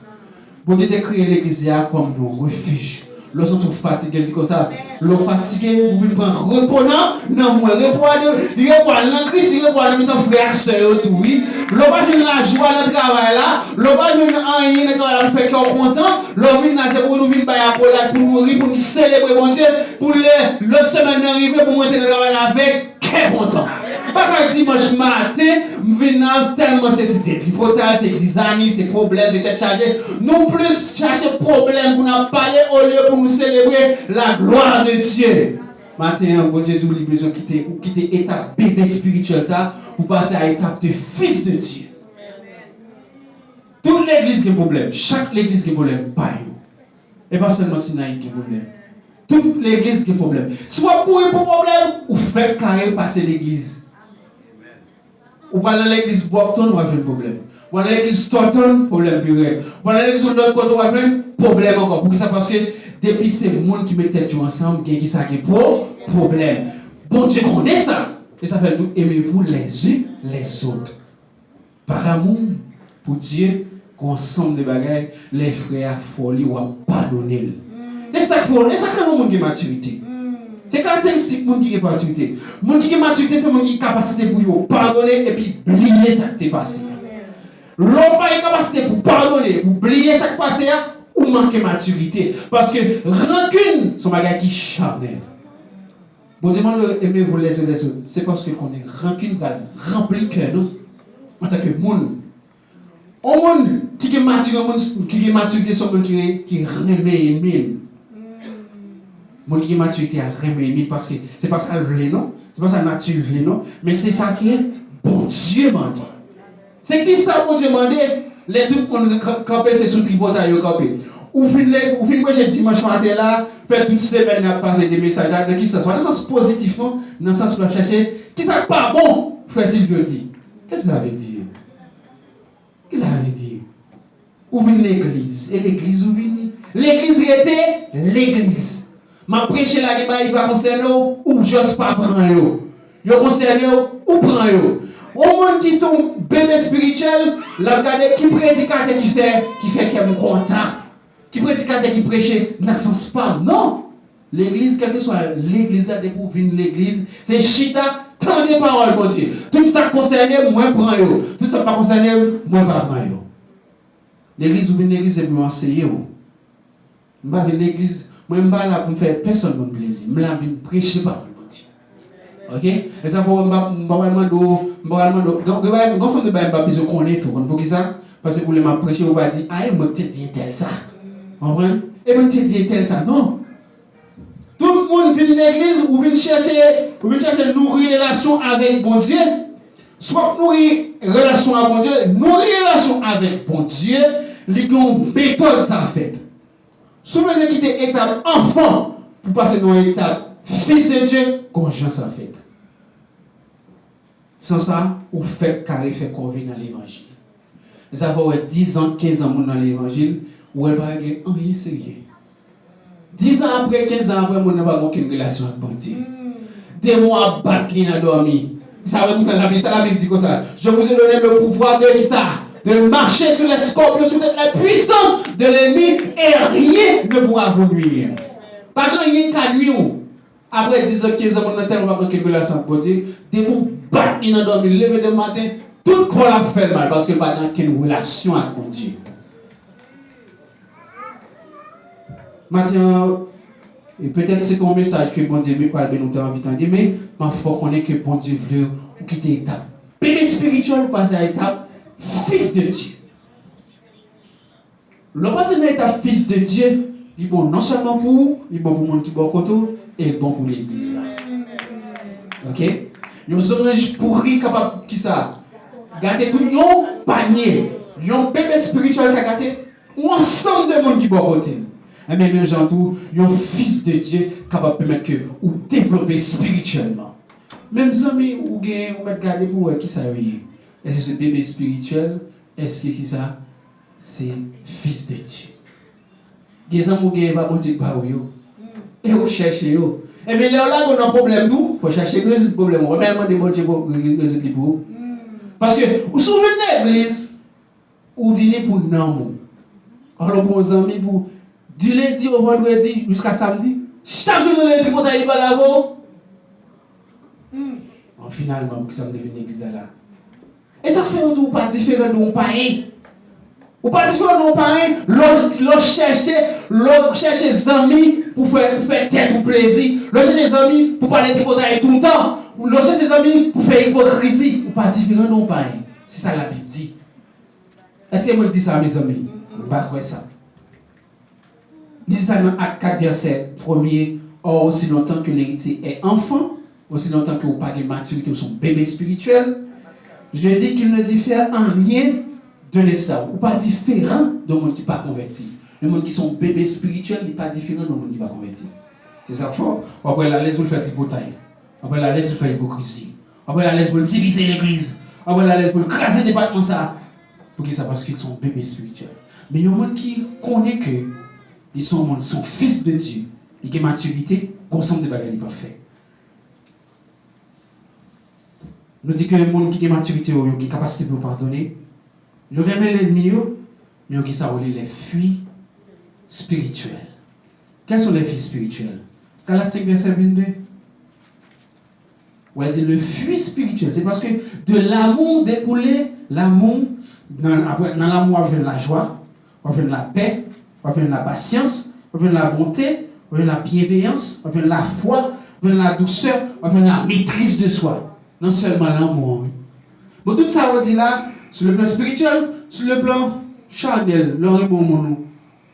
Bon Dieu a créé l'église comme nos refuges. Lorsqu'on est fatigué, il dit comme ça, l'on fatigué, vous venez prendre repos, non, moi, repos dans Christ, repos dans mes frères, sœurs, tout, oui. L'on va venir la joie dans le travail là, l'on va venir en rien dans le travail là, fait qu'on est content, l'on vient là, c'est pour nous venir pour nourrir, pour nous célébrer, bon Dieu, pour l'autre semaine arriver, pour monter dans le travail avec, qu'est content. Pas qu'un dimanche matin, venons tellement c'est tripotage, c'est zizanie, c'est problème, c'est tête chargée. Nous plus chercher problème pour nous parler au lieu pour nous célébrer la gloire de Dieu. Maintenant, bon Dieu, nous besoin de quitter l'étape bébé spirituel ça pour passer à l'étape de fils de Dieu. Toute l'église qui a un problème, chaque église qui a un problème, pas nous. Et pas seulement Sinaï qui a un problème. Toute l'église qui a un problème. Soit pour un problème, ou faire carré passer l'église. Ou pas dans l'église Brockton, on va faire un problème. Ou dans l'église Thornton, problème pire. Ou dans l'église de l'autre côté, on va faire un problème encore. Pour ça, parce que depuis c'est le monde qui met tête ensemble, qui ça qui est problème. Bon Dieu connaît ça. Et ça fait nous aimez-vous les uns les autres. Par amour pour Dieu, ensemble de bagages, les frères folie ou à pardonner. C'est ça qui est un monde qui maturité. C'est caractéristique de monde qui a maturité. Le monde qui a maturité, c'est le monde qui a capacité pour pardonner et puis oublier ce qui est passé. L'homme n'a pas de capacité pour pardonner, pour oublier ce qui est passé, ou manque de maturité. Parce que rancune, c'est un bagage qui est charnel. Bon, demande aimez-vous les uns les autres. C'est parce que qu'on est rancune rempli cœur, non? En tant que monde. Un monde qui est maturité, c'est un monde qui remet aimer. Mon qui est maturité à remettre parce que c'est pas ça le voulait non, c'est pas ça nature voulait non, mais c'est ça qui est bon Dieu m'a dit. C'est qui ça pour demander? Les tout monde camper, c'est sous tripotaille camper. Ou fin moi j'ai dimanche matin là, faire toute semaine à parler des messages de qui ça soit. Dans le sens positif, non? Dans le sens pour chercher qui ça pas bon, frère Sylvio dit. Qu'est-ce que ça veut dire? Qu'est-ce que ça veut dire? Ou vient l'église. Et l'église où vient? L'église était l'église. Ma prêcher la guerre, il va concerner ou juste pas prendre. Il va concerner ou prendre. Au monde qui sont bébés spirituels, la regarder qui prédicateur qui fait qui est content. Qui prédicateur qui prêche dans ce sens pas. Non. L'église, quelle que soit l'église là, pour venir l'église, c'est chita, tant de paroles, mon Dieu. Tout ça concerne, moi prends yo. Tout ça pas concerne, moi pas prends yo. L'église ou venir l'église, c'est pour enseigner. Je ne vais pas venir l'église, moi je ne suis pas là pour faire personne mon plaisir. Je suis là pour prêcher par mon Dieu. Ok? Et ça, pour moi, je ne vais pas besoin de connaître tout. Pour ça? Parce que pour les prêcher, on va dire, ah, moi je te dis tel ça. Vous comprenez? Et moi je te dis tel ça. Non. Tout le monde vient de l'église ou vient chercher nourrir relation avec bon Dieu. Soit nourrir relation avec bon Dieu, nourrir relation avec bon Dieu, il y a une méthode ça fait. Si vous voulez quitter l'étape enfant pour passer dans l'étape fils de Dieu, comment ça fait? Sans ça, vous faites carré fait convaincre dans l'évangile. Vous avez 10 ans, 15 ans dans l'évangile, vous n'avez pas réglé rien sérieux. 10 ans après, 15 ans après, vous n'avez pas aucune relation avec bon Dieu. Des mois battre l'île dormi. Ça va écouter la Bible, ça la Bible dit comme ça. Je vous ai donné le pouvoir de qui ça? De marcher sur les scorpions, sur la puissance de l'ennemi et rien ne pourra vous nuire. Pas grand rien qu'à nuire. Après 10 ans, 15 ans, on a tellement pas quelque relation avec bon Dieu. Des mots battre l'île dormi, lever le matin, tout corps a fait mal parce que pas dans quelle relation avec bon Dieu. Maintenant, et peut-être c'est ton message que bon Dieu veut pas nous envie d'entendre, mais il faut connaître que bon Dieu veut ou quitter l'étape. Bébé spirituel ou passer à l'étape fils de Dieu. Le passer à l'étape fils de Dieu, il est bon non seulement pour vous, il est bon pour le monde qui est bon côté et bon pour l'église là. OK? Nous sommes pour rire capable qui ça? Gâter tout un panier, un bébé spirituel qui a gâté ensemble de monde qui est bon côté. Et même gens tout, un fils de Dieu capable de permettre que ou développer spirituellement. Même amis ou gain ou mettre garder pour qui ça est. Est-ce que ce bébé spirituel, est-ce que qui ça c'est fils de Dieu. Les amis ou gain va bon Dieu pas yo. Et vous cherchez yo. Et bien là on a un problème tout, faut chercher le problème. On va demander bon Dieu pour résoudre pour. Parce que vous souvenez de l'église ou dîner pour non. Alors pour nos amis pour du lundi au vendredi jusqu'à samedi, chaque jour de lundi, pour aller par là-bas. Finalement, ça me devient l'église là. Et ça fait un pas différent de mon pareil. Ou pas différent de mon pareil, l'on cherche des amis pour faire tête ou plaisir. L'on cherche des amis pour parler de côté tout le temps. L'on cherche des amis pour faire hypocrisie. Ou pas différent de mon pareil. C'est ça la Bible dit. Est-ce que moi je dis ça à mes amis? Je ne sais pas ça. Lisez ça dans Acte 4, verset 1er. Or, aussi longtemps que l'héritier est enfant, aussi longtemps que vous n'avez pas de maturité ou son bébé spirituel, je dis qu'il ne diffère en rien d'un esclave, ou pas différent d'un monde qui n'est pas converti. Le monde qui sont bébés spirituels n'est pas différent d'un monde qui n'est pas converti. C'est ça fort. Après la laisse vous faire tripotaille. Après la laisse vous faire hypocrisie. Après la laisse vous diviser l'église. Après la laisse vous craser des bâtiments ça. Pour qui ça? Parce qu'ils sont bébés spirituels. Mais il y a un monde qui connaît que ils sont fils de Dieu. Ils ont maturité, ensemble de bagages ils peuvent faire. Nous disons que le monde qui a maturité, il a une capacité pour pardonner. Il remet l'ennemi, mais il ça les fuites spirituelles. Quels sont les fuites spirituelles? Galates 5, verset 22. Où elle dit le fuit spirituel. C'est parce que de l'amour découlé, l'amour, dans l'amour, on vient la joie, on vient la paix, on vient la patience, on vient la bonté, on vient la bienveillance, on vient la foi, on vient la douceur, on vient la maîtrise de soi. Non seulement l'amour. Bon, tout ça, on dit là, sur le plan spirituel, sur le plan charnel, on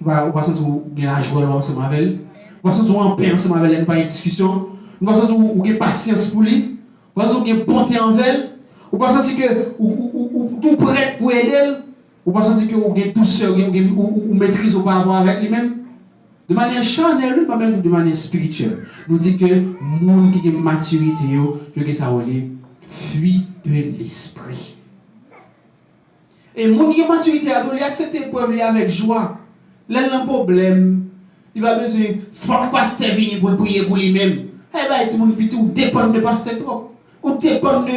va sentir la joie ensemble avec elle, on va sentir en paix ensemble avec elle, pas une discussion, on va sentir une patience pour lui, on va sentir une bonté envers elle, Ou pas sentir que ou tout prêt pour aider, ou pas sentir que vous avez douceur, ou maîtrise par rapport avec lui-même. De manière charnelle, pas même de manière spirituelle. Nous dit que les gens qui ont maturité, que ça fuit de l'esprit. Et les gens qui ont maturité, ils acceptent l'épreuve avec joie. Là, il y a un problème. Il va besoin, il faut que le pasteur vienne pour prier pour lui-même. Eh bien, si mon petit, ou dépend de pasteur trop. Ou dépend de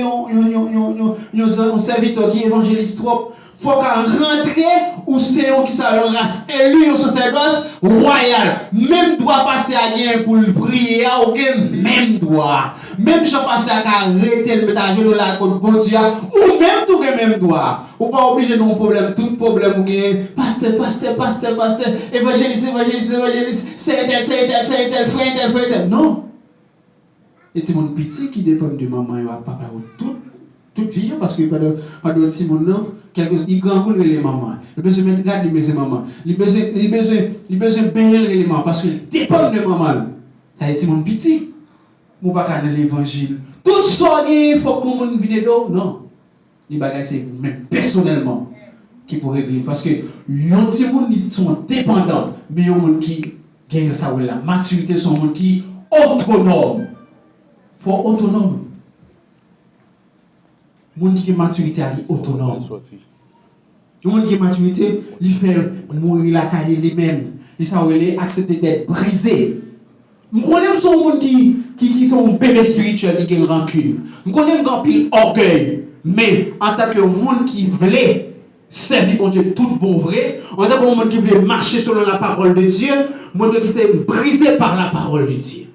un serviteur qui évangélise trop. Il faut qu'à rentrer ou c'est eux qui sont une race élue, un sacerdoce royal. Même droit passer à gain pour le prier, aucun même droit. Même je passe à arrêter le mettre à genoux là contre bon Dieu, ou même tout le même droit. Ou pas obligé de problème, tout problème ou gain. Pasteur, évangéliste, c'est tel, frère. Non. Et c'est mon petit qui dépend de maman et papa toute vie parce que pas de petit monde non il grand coup les mamans il besoin mettre garde les maman il besoin baigner les mamans parce qu'il dépend de maman ça c'est mon petit mon pas connaître l'évangile tout ça il faut que monde vienne d'eau non les bagages c'est même personnellement qui pour régler parce que yon petit monde ils sont dépendants mais yon monde qui gagne ça la maturité sont monde qui autonome faut autonome. Moun qui a maturité est autonome. Moun qui a maturité, il fait mourir la caille lui-même. Il s'est accepté d'être brisé. Je connais son monde qui sont bébés spirituels qui ont rancune. Je connais un pile orgueil. Mais en tant que monde qui voulait servir mon Dieu tout bon vrai, en tant que monde qui voulait marcher selon la parole de Dieu, mon Dieu qui s'est brisé par la parole de Dieu.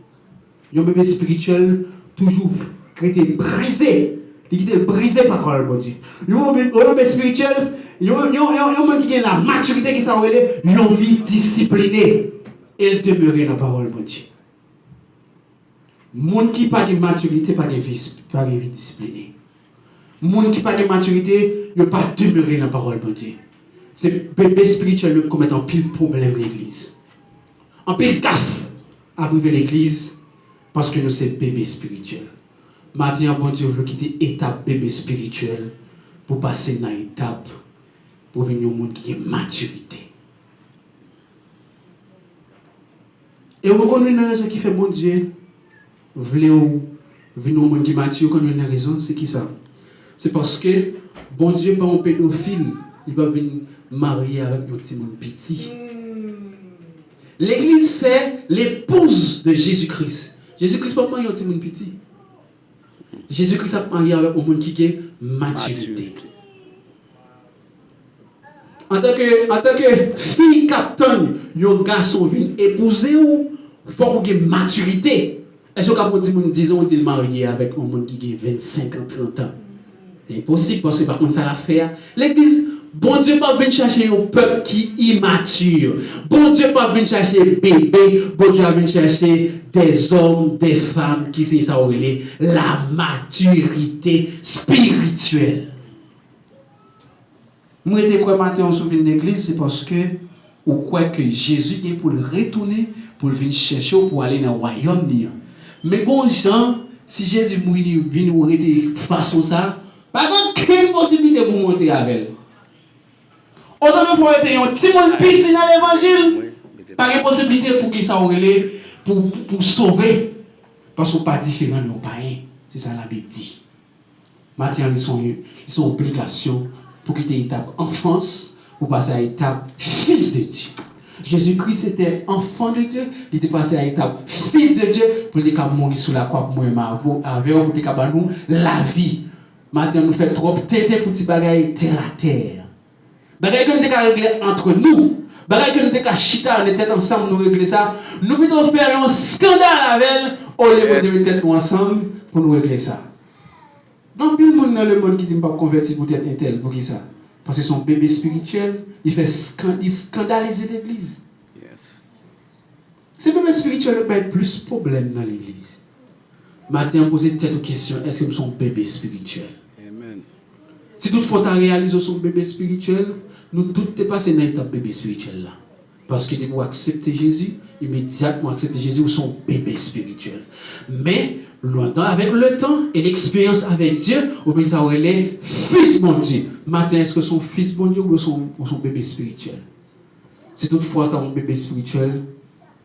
Un bébé spirituel toujours été brisé. Il était brisé par la parole de Dieu. Un bébé spirituel, il y a un monde qui a la maturité qui s'appelle une vie disciplinée. Et demeurer dans la parole de Dieu. Monde qui n'a pas de maturité, pas de vie disciplinée. Monde qui n'a pas de maturité, ne pas demeurer dans la parole de Dieu. C'est bébé spirituel qui commet un pile problème l'église. Un pile gaffe à briser l'église parce que nous sommes bébé spirituel. Maintenant, bon Dieu veut quitter l'étape bébé spirituel pour passer dans l'étape pour venir au monde qui a maturité. Et vous connaissez une raison qui fait bon Dieu voulez venir au monde qui est mature, comme une raison, c'est qui ça? C'est parce que bon Dieu n'est pas un pédophile, il va venir marier avec un petit monde petit. L'église, c'est l'épouse de Jésus-Christ. Jésus-Christ n'est pas marié avec un petit monde petit. Jésus-Christ a marié avec un monde qui a maturité. En tant que fille captain, un garçon vient épouser ou il faut qu'il ait maturité. Est-ce que vous pouvez dire qu'on est marié avec un monde qui a 25 ans, 30 ans? C'est impossible parce que par contre ça l'a fait. L'église, bon Dieu pas venir chercher un peuple qui est immature. Bon Dieu pas venir chercher bébé. Bon Dieu va venir chercher des hommes, des femmes qui c'est ça la maturité spirituelle. Moi j'étais quoi matin on souffle l'église c'est parce que ou quoi que Jésus est pour le retourner pour venir chercher pour aller dans le royaume de Dieu. Mais bon gens, si Jésus vient nous arrêter façon ça, pas aucune possibilité pour monter avec elle. Autant de fois être un petit monde petit dans l'évangile, pas de possibilité pour qu'il s'aurait pour sauver parce qu'on pas différent de nos païens. C'est ça la Bible dit. Maintenant ils sont obligations pour quitter l'étape enfance pour passer à l'étape fils de Dieu. Jésus-Christ était enfant de Dieu, il était passé à l'étape fils de Dieu pour qu'il mourir sous la croix pour moi avec pour qu'il nous la vie. Maintenant nous fait trop tété pour petit bagaille terre à terre. Bagaille que nous devons régler entre nous. Bagaille que nous devons chita en tête ensemble nous régler ça. Nous devons faire un scandale avec elle au lieu de mettre tête ensemble pour nous régler ça. Donc il y a monde dans le monde qui dit pas converti pour être un tel pour qui ça? Parce que son bébé spirituel, il scandaliser l'église. Yes. Ce bébé spirituel n'a pas plus de problème dans l'église. Maintenant, on pose telle question, est-ce que nous sommes bébé spirituel? Amen. Si toutefois tu as réalisé son bébé spirituel, nous tous dépassons dans l'étape bébé spirituel là. Parce que pour accepter Jésus, immédiatement accepté Jésus ou son bébé spirituel. Mais avec le temps et l'expérience avec Dieu, vous pouvez savoir les fils bon Dieu. Maintenant, est-ce que son fils bon Dieu ou son bébé spirituel? Si toutefois tu as un bébé spirituel,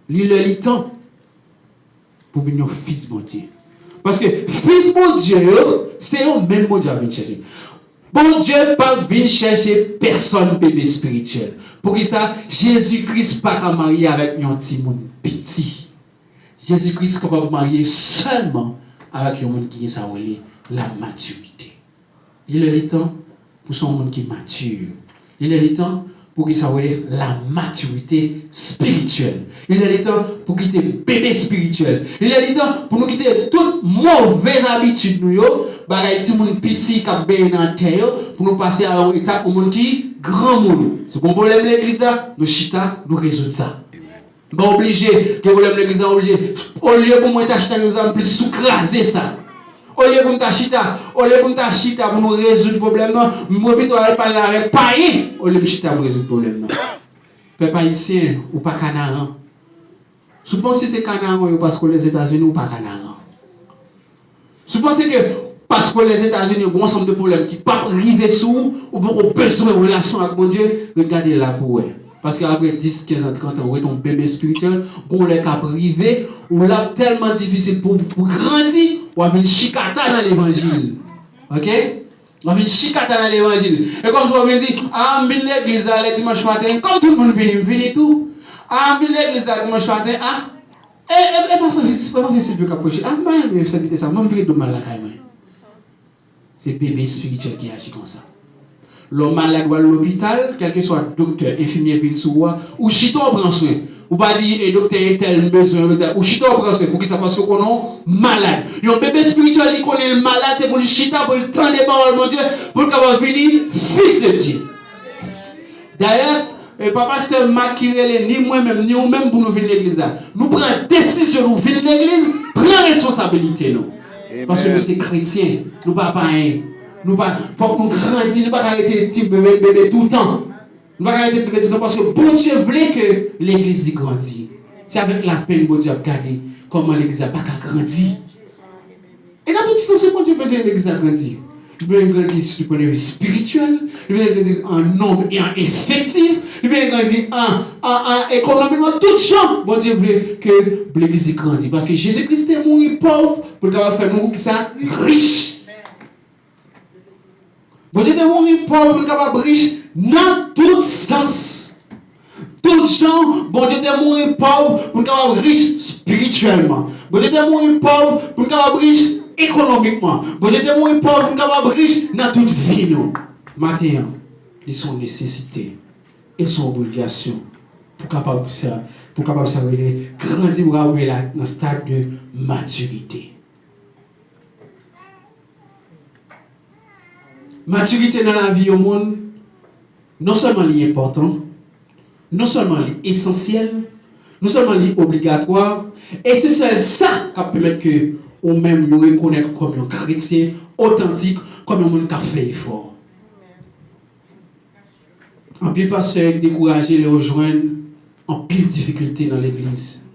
le temps pour venir fils bon Dieu. Parce que fils bon Dieu, c'est le même bon Dieu à venir chercher. Bon Dieu pas venir chercher personne bébé spirituel. Pour qui ça, Jésus-Christ pas qu'à marier avec un petit monde petit. Jésus-Christ est capable de marier seulement avec un monde qui est la maturité. Il est le temps pour son monde qui est mature. Il est le temps pour qu'il s'appelle la maturité spirituelle. Il est le temps pour quitter bébé spirituel. Il est le temps pour nous quitter toutes mauvaises habitudes nous bagaille ti moun petit qui ben dans terre pour nous passer à une étape au monde qui grand monde. C'est bon problème l'église là, nous chita, nous résoudre ça. Pas obligé que problème l'église obligé au lieu pour moi t'acheter nous avons plus sous-craser ça. Au lieu pour nous chita pour nous résoudre le problème non, moi plutôt aller parler avec païen au lieu de chita pour résoudre le problème non. Peuple haïtien ou pas canaran. Si vous pensez que c'est canaran parce que les États-Unis ou pas canaran. Si vous pensez que parce que les États-Unis ont un ensemble de problèmes qui ne peuvent pas arriver sous ou pour qu'on besoin de relation avec mon Dieu, regardez là pour eux. Parce qu'après 10, 15 ans, 30 ans, on est un bébé spirituel, on est capable d'arriver, on l'a tellement difficile pour grandir, on a une chicata dans l'évangile. Ok? On a une chicata dans l'évangile. Et comme je vous dis, ah, je viens l'église le dimanche matin, comme tout le monde vient tout. Ah, je viens l'église le dimanche matin, ah, et pas facile de capocher. Ah, mais ça, je vais de mal la caille. C'est le bébé spirituel qui agit comme ça. L'homme malade va à l'hôpital, quel que soit docteur, infirmier, ou chito prend soin. Ou pas dire, docteur est tel besoin, ou chito prend soin, pour qu'il sache qu'on est malade. Un bébé spirituel, il connaît le malade, c'est pour le chita, pour le temps des paroles, mon Dieu, pour le capable venir, fils de Dieu. D'ailleurs, papa, c'est maquillé, ni moi-même, ni vous-même pour nous venir à l'église. Nous prenons décision, nous venir à l'église, prenons responsabilité, nous. Parce que nous sommes chrétiens, nous ne sommes pas païens. Nous faut que nous grandissions, nous ne pas arrêter de bébé tout le temps. Nous ne pas arrêter de bébé tout le temps parce que bon Dieu voulait que l'église grandisse. C'est avec la peine que bon Dieu a regardé comment l'église n'a pas grandi. Et dans toute situation, bon Dieu besoin de l'église a grandi. Il veut grandir sur le point de vue spirituel, il veut grandir en nombre et en effectif, il veut grandir en économiquement, tout gens. Bon Dieu veut que l'église grandisse. Parce que Jésus-Christ est mort pauvre pour faire nous qui ça riche. Bon Dieu est mort pauvre pour être riche dans tout sens. Tout gens, bon Dieu est mort pauvre pour être riche spirituellement. Bon Dieu est mort pauvre pour être riche économiquement. Bon Dieu est mort pauvre pour être riche dans toute vie. Maintenant, ils sont nécessités. Ils sont obligations pour capable grandir pour arriver dans le stade de maturité. Maturité dans la vie au monde, non seulement l'important, non seulement l'essentiel, non seulement l'obligatoire, et c'est ça qui permet que ou même nous reconnaître comme un chrétien authentique, comme un monde qui a fait effort. En pile pasteur décourager les rejoindre en pile difficulté dans l'église.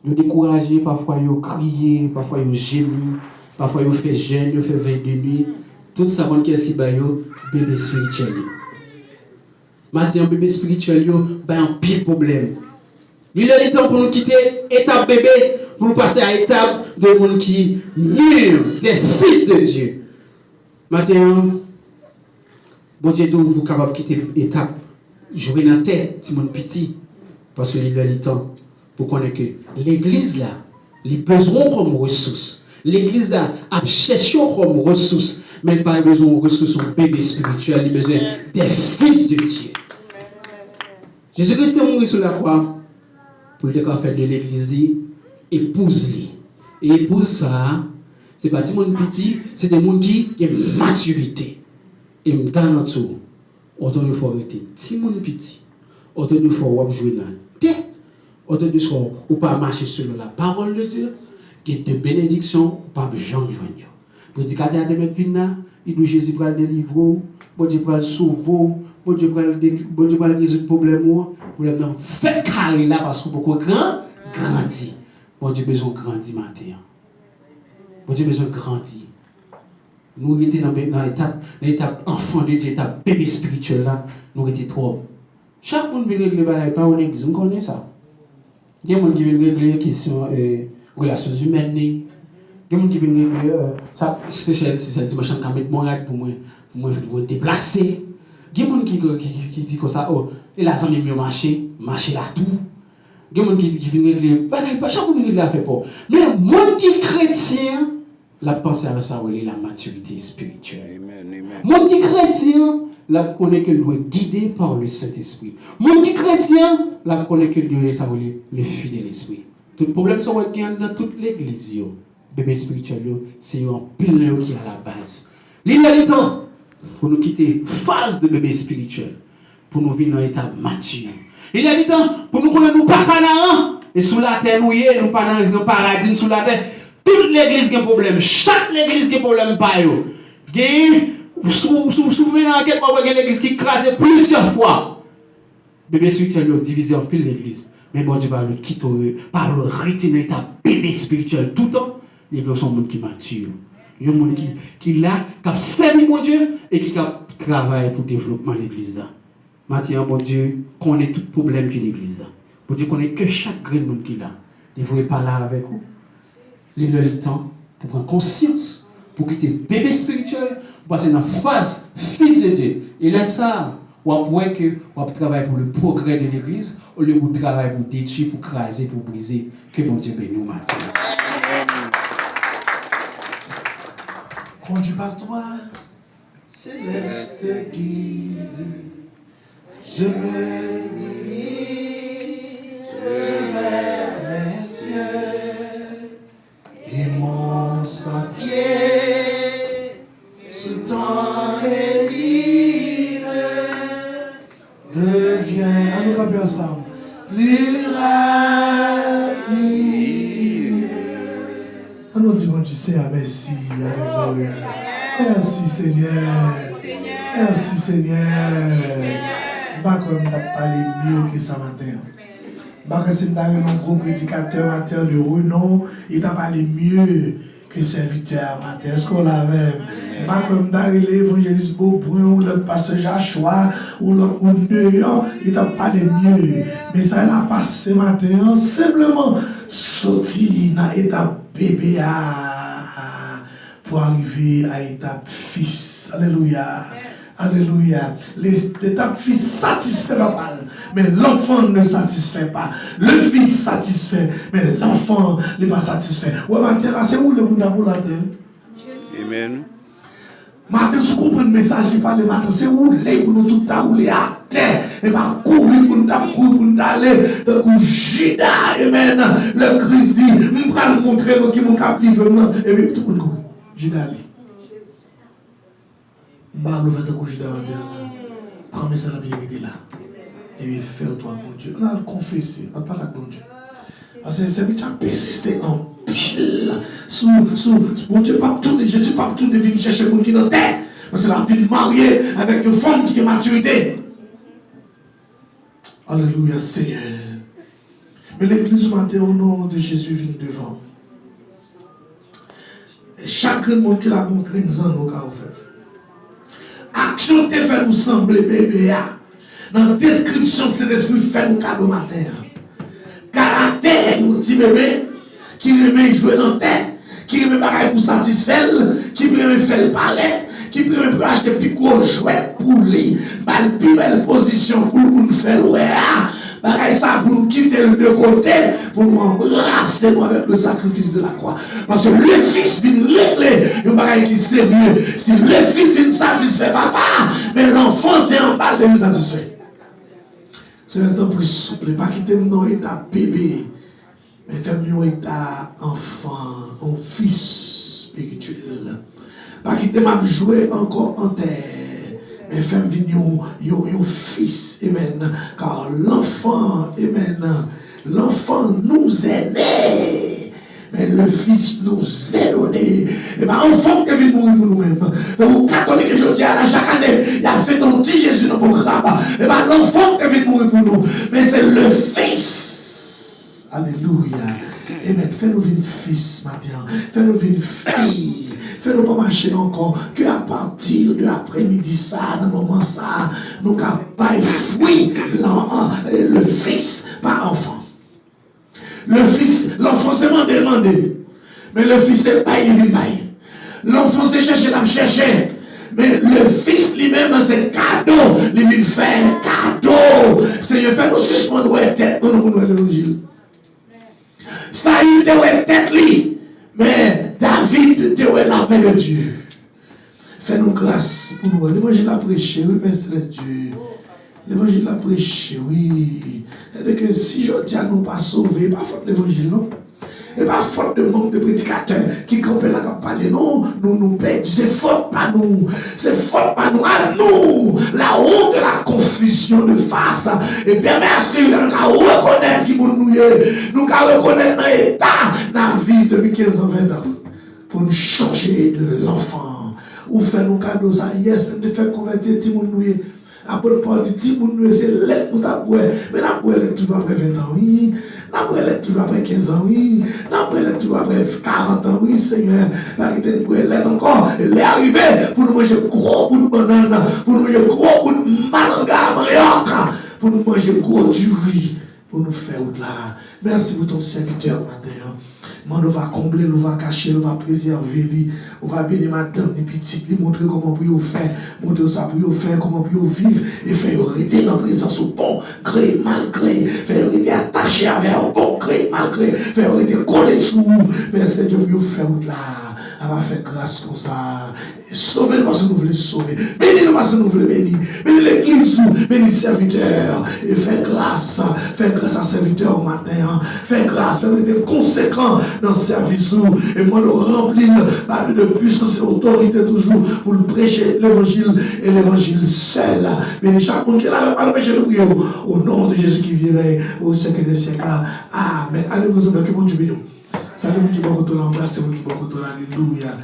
Nous décourager, parfois nous crier, parfois nous gémir, parfois nous fait jeûne, nous fait veille de nuit. Tout ça, on qui est si bébé spirituel. Maintenant, bébé spirituel, il y a un pile problème. Il y a le temps pour nous quitter étape bébé, pour nous passer à l'étape de monde qui mûr, des fils de Dieu. Maintenant, bon Dieu, vous capable de quitter l'étape, jouer dans la tête, si mon petit, parce qu'il y a le temps pour connaître que l'église là, les besoins comme ressource. L'église là, a cherché comme ressource, mais pas besoin de ressources au bébé spirituel, il a besoin des fils de Dieu. Jésus-Christ est mort sur la croix pour le faire de l'église épouse. Et épouse ça, c'est pas des gens petits, c'est des gens qui ont maturité. Et je garantis, autant de fois arrêter, si mon petit, autant de fois on jouer dans la tête, autant de fois on pas marcher selon la parole de Dieu, qui est de bénédiction, pas jamais joindre. Prédicateur de notre vie, il doit Jésus pour le délivrer, bon Dieu pour le sauver, bon Dieu va résoudre le problème non fait carré là parce que beaucoup grandi. Bon Dieu besoin de grandir matin. Bon Dieu besoin de grandir. Nous étions dans l'étape enfant de Dieu, l'étape bébé spirituel là, nous étions trop. Chaque monde vient régler les pas en église, on connaît ça. Il y a des gens qui viennent régler les questions relations humaines. Il y a des gens qui viennent régler c'est dimanche quand mettre mon rad pour moi me déplacer. Il y a des gens qui disent comme ça, oh, et là ça me mieux marcher là tout. Il y a des gens qui viennent régler, pas chaque monde régler la fait pas. Mais le monde qui est chrétien, la pensée avec ça, c'est la maturité spirituelle. Le monde qui est chrétien, la connaît que doit guidé par le Saint-Esprit. Le monde qui est chrétien, la connaît que doit ça le fidèle esprit. Tout le problème c'est qu'il y a dans toute l'église, bébé spirituel, c'est un pilier qui est à la base. Il y a le temps pour nous quitter phase de bébé spirituel, pour nous venir dans l'état mature. Il y a le temps pour nous connaître nous pas Canaan et sous la terre nous y nous pas dans le paradis sous la terre. Toute l'église qui a un problème, chaque église qui a un problème pas yo. Souvenez dans quel moment l'église qui crase plusieurs fois. Bébé spirituel divisé en pile l'église. Mais bon Dieu va le quitter, par le retenir ta bébé spirituel tout le temps. Il veut son monde qui mature. Il y a un monde qui là, qui a servi mon Dieu et qui a travaillé pour le développement de l'église là. Maintenant, mon Dieu, connaît tout problème de l'église là. Mon Dieu connaît que chaque grain de monde qui là. Il ne veut pas là avec vous. Il a le temps pour prendre conscience, pour quitter le bébé spirituel, pour passer dans la phase fils de Dieu. Et là, ça, on voit que on travaille pour le progrès de l'église, au lieu de travailler pour détruire, pour craser, pour briser. Que bon Dieu bénisse nous maintenant. Conduit par toi, céleste guide, je me dirige vers les cieux. Et mon sentier sous ton égide devient, à nous camper ensemble, plus radieux. À nous dire, bon Dieu, Seigneur, merci. Alléluia. Merci Seigneur. Merci Seigneur. Pas comme t'as parlé mieux que ça matin. Pas que c'est un gros prédicateur matin de renom, il t'a parlé mieux que serviteur matin. Est-ce qu'on l'a même? Pas comme d'aller l'évangéliste Beaubrun ou le pasteur Joshua ou le Néant, il t'a parlé mieux. Mais ça l'a passé matin, simplement sorti dans l'étape bébé pour arriver à l'étape fils. Alléluia. Alléluia. L'étape fils satisfait la balle, mais l'enfant ne satisfait pas. Le fils satisfait, mais l'enfant n'est pas satisfait. Ouais, matin, là, c'est où le monde pour la terre? Amen. Matin, si vous comprenez le message qui parle matin, c'est où les pour nous tout à rouler à terre. Et pas courir pour nous aller. Dans Judas, amen. Le Christ dit, je vais vous montrer qui mon cap livre. Et puis tout le monde court. Judas allez. Je vais vous faire Judas matin. Prends ça la vérité là. Et puis faire-toi bon Dieu. On a le confessé. On parle avec bon Dieu. Parce que c'est lui qui a persisté en pile. Mon Dieu, pas tourner, Jésus pas tourner, venir chercher le monde qui est dans la terre. Parce que la vie mariée avec une femme qui a maturité. Alléluia, Seigneur. Mais l'église matin, au nom de Jésus, vient devant. Et chaque monde qui l'a montré, nous en avons fait. Action te fait nous sembler bébé. Dans la description, c'est l'esprit fait nous cadeau matin. Caractère, nous dit bébé, qui remet jouer dans la terre, qui remet pareil pour satisfaire, qui remet faire le paraître, qui remet pour acheter plus gros jouets pour lui, la plus belle position pour nous faire ouais. Pareil ça pour nous quitter le deux côtés, pour nous embrasser avec le sacrifice de la croix. Parce que le fils vient régler un pareil qui est sérieux. Si le fils vient satisfaire papa, mais l'enfant c'est en balle de nous satisfaire. C'est un temps plus souple, pas quitter mon état bébé, mais faire mon état enfant, un fils spirituel. Pas quitter ma jouer encore en terre, mais faire venir un fils, amen. Car l'enfant, amen, l'enfant nous est né. Mais le Fils nous est donné. Et bien, enfant qui vient mourir pour nous-mêmes. Donc, catholique, je dis à la chaque année, il a fait ton petit Jésus dans le programme. Et bien, l'enfant qui vient mourir pour nous. Mais c'est le Fils. Alléluia. Amen. Fais-nous une fils matin. Fais-nous une fille. Fais-nous pas marcher encore qu'à partir de l'après-midi, ça, dans le moment ça, nous capables fruit le Fils par enfant. Le Fils, l'enfant c'est demandé. Mais le Fils c'est pas il vient. L'enfant c'est chercher. Mais le Fils lui-même c'est cadeau. Il vient faire cadeau. Seigneur, fais-nous suspendre la tête pour nous l'évangile. Ça il était tête li. Mais David était l'armée de Dieu. Fais-nous grâce pour nous. L'évangile a prêché, oui, merci le Dieu. L'évangile a prêché, oui. Et que si je dis à nous pas sauver, pas faute de l'évangile, non? Et pas faute de manque de prédicateurs qui campent là, qui parlent, non, nous perdons. C'est faute pas nous. C'est faute pas nous. À nous, la honte de la confusion de face. Et permet à ce que nous reconnaître qui nous reconnaître dans l'état, dans la vie depuis 15 ans, 20 ans. Pour nous changer de l'enfant. Ou faire nos cadeaux, ça, yes, de faire convertir tout le monde. Apôtre Paul dit, tout le monde, c'est l'aide pour ta boue. Mais la boue, elle est toujours après 20 ans, oui. La boue, elle est toujours après 15 ans, oui. La boue, elle est toujours après 40 ans, oui, Seigneur. Par exemple, une boue, elle est encore. Elle est arrivée pour nous manger gros bout de banane, pour nous manger gros bout de malanga, marioca, pour nous manger gros du riz, pour nous faire au-delà. Merci pour ton serviteur, matin. On va combler, on va cacher, on va préserver, on va bénir madame, les petites, lui montrer comment vous faire, montrer ça pour faire, comment vous vivre, et faire arrêter dans la présence au bon gré, malgré, faire arrêter attaché avec un bon gré, malgré, faire arrêter coller sous, mais c'est Dieu qui fait là. Elle va faire grâce comme ça. Sauvez-nous parce que nous voulons sauver. Bénis-nous parce que nous voulons bénir. Bénis l'église, bénis le serviteur. Et fais grâce à serviteur au matin. Fais grâce, fais-nous conséquents dans le service. Et moi, nous remplir de puissance et autorité toujours pour prêcher l'évangile et l'évangile seul. Bénis chaque monde qui n'a pas empêché de prier au nom de Jésus qui viendrait au siècle des siècles. Amen. Allez, vous que mon Dieu bénisse. Salut, mon qui va l'embrasser, mon qui va alléluia.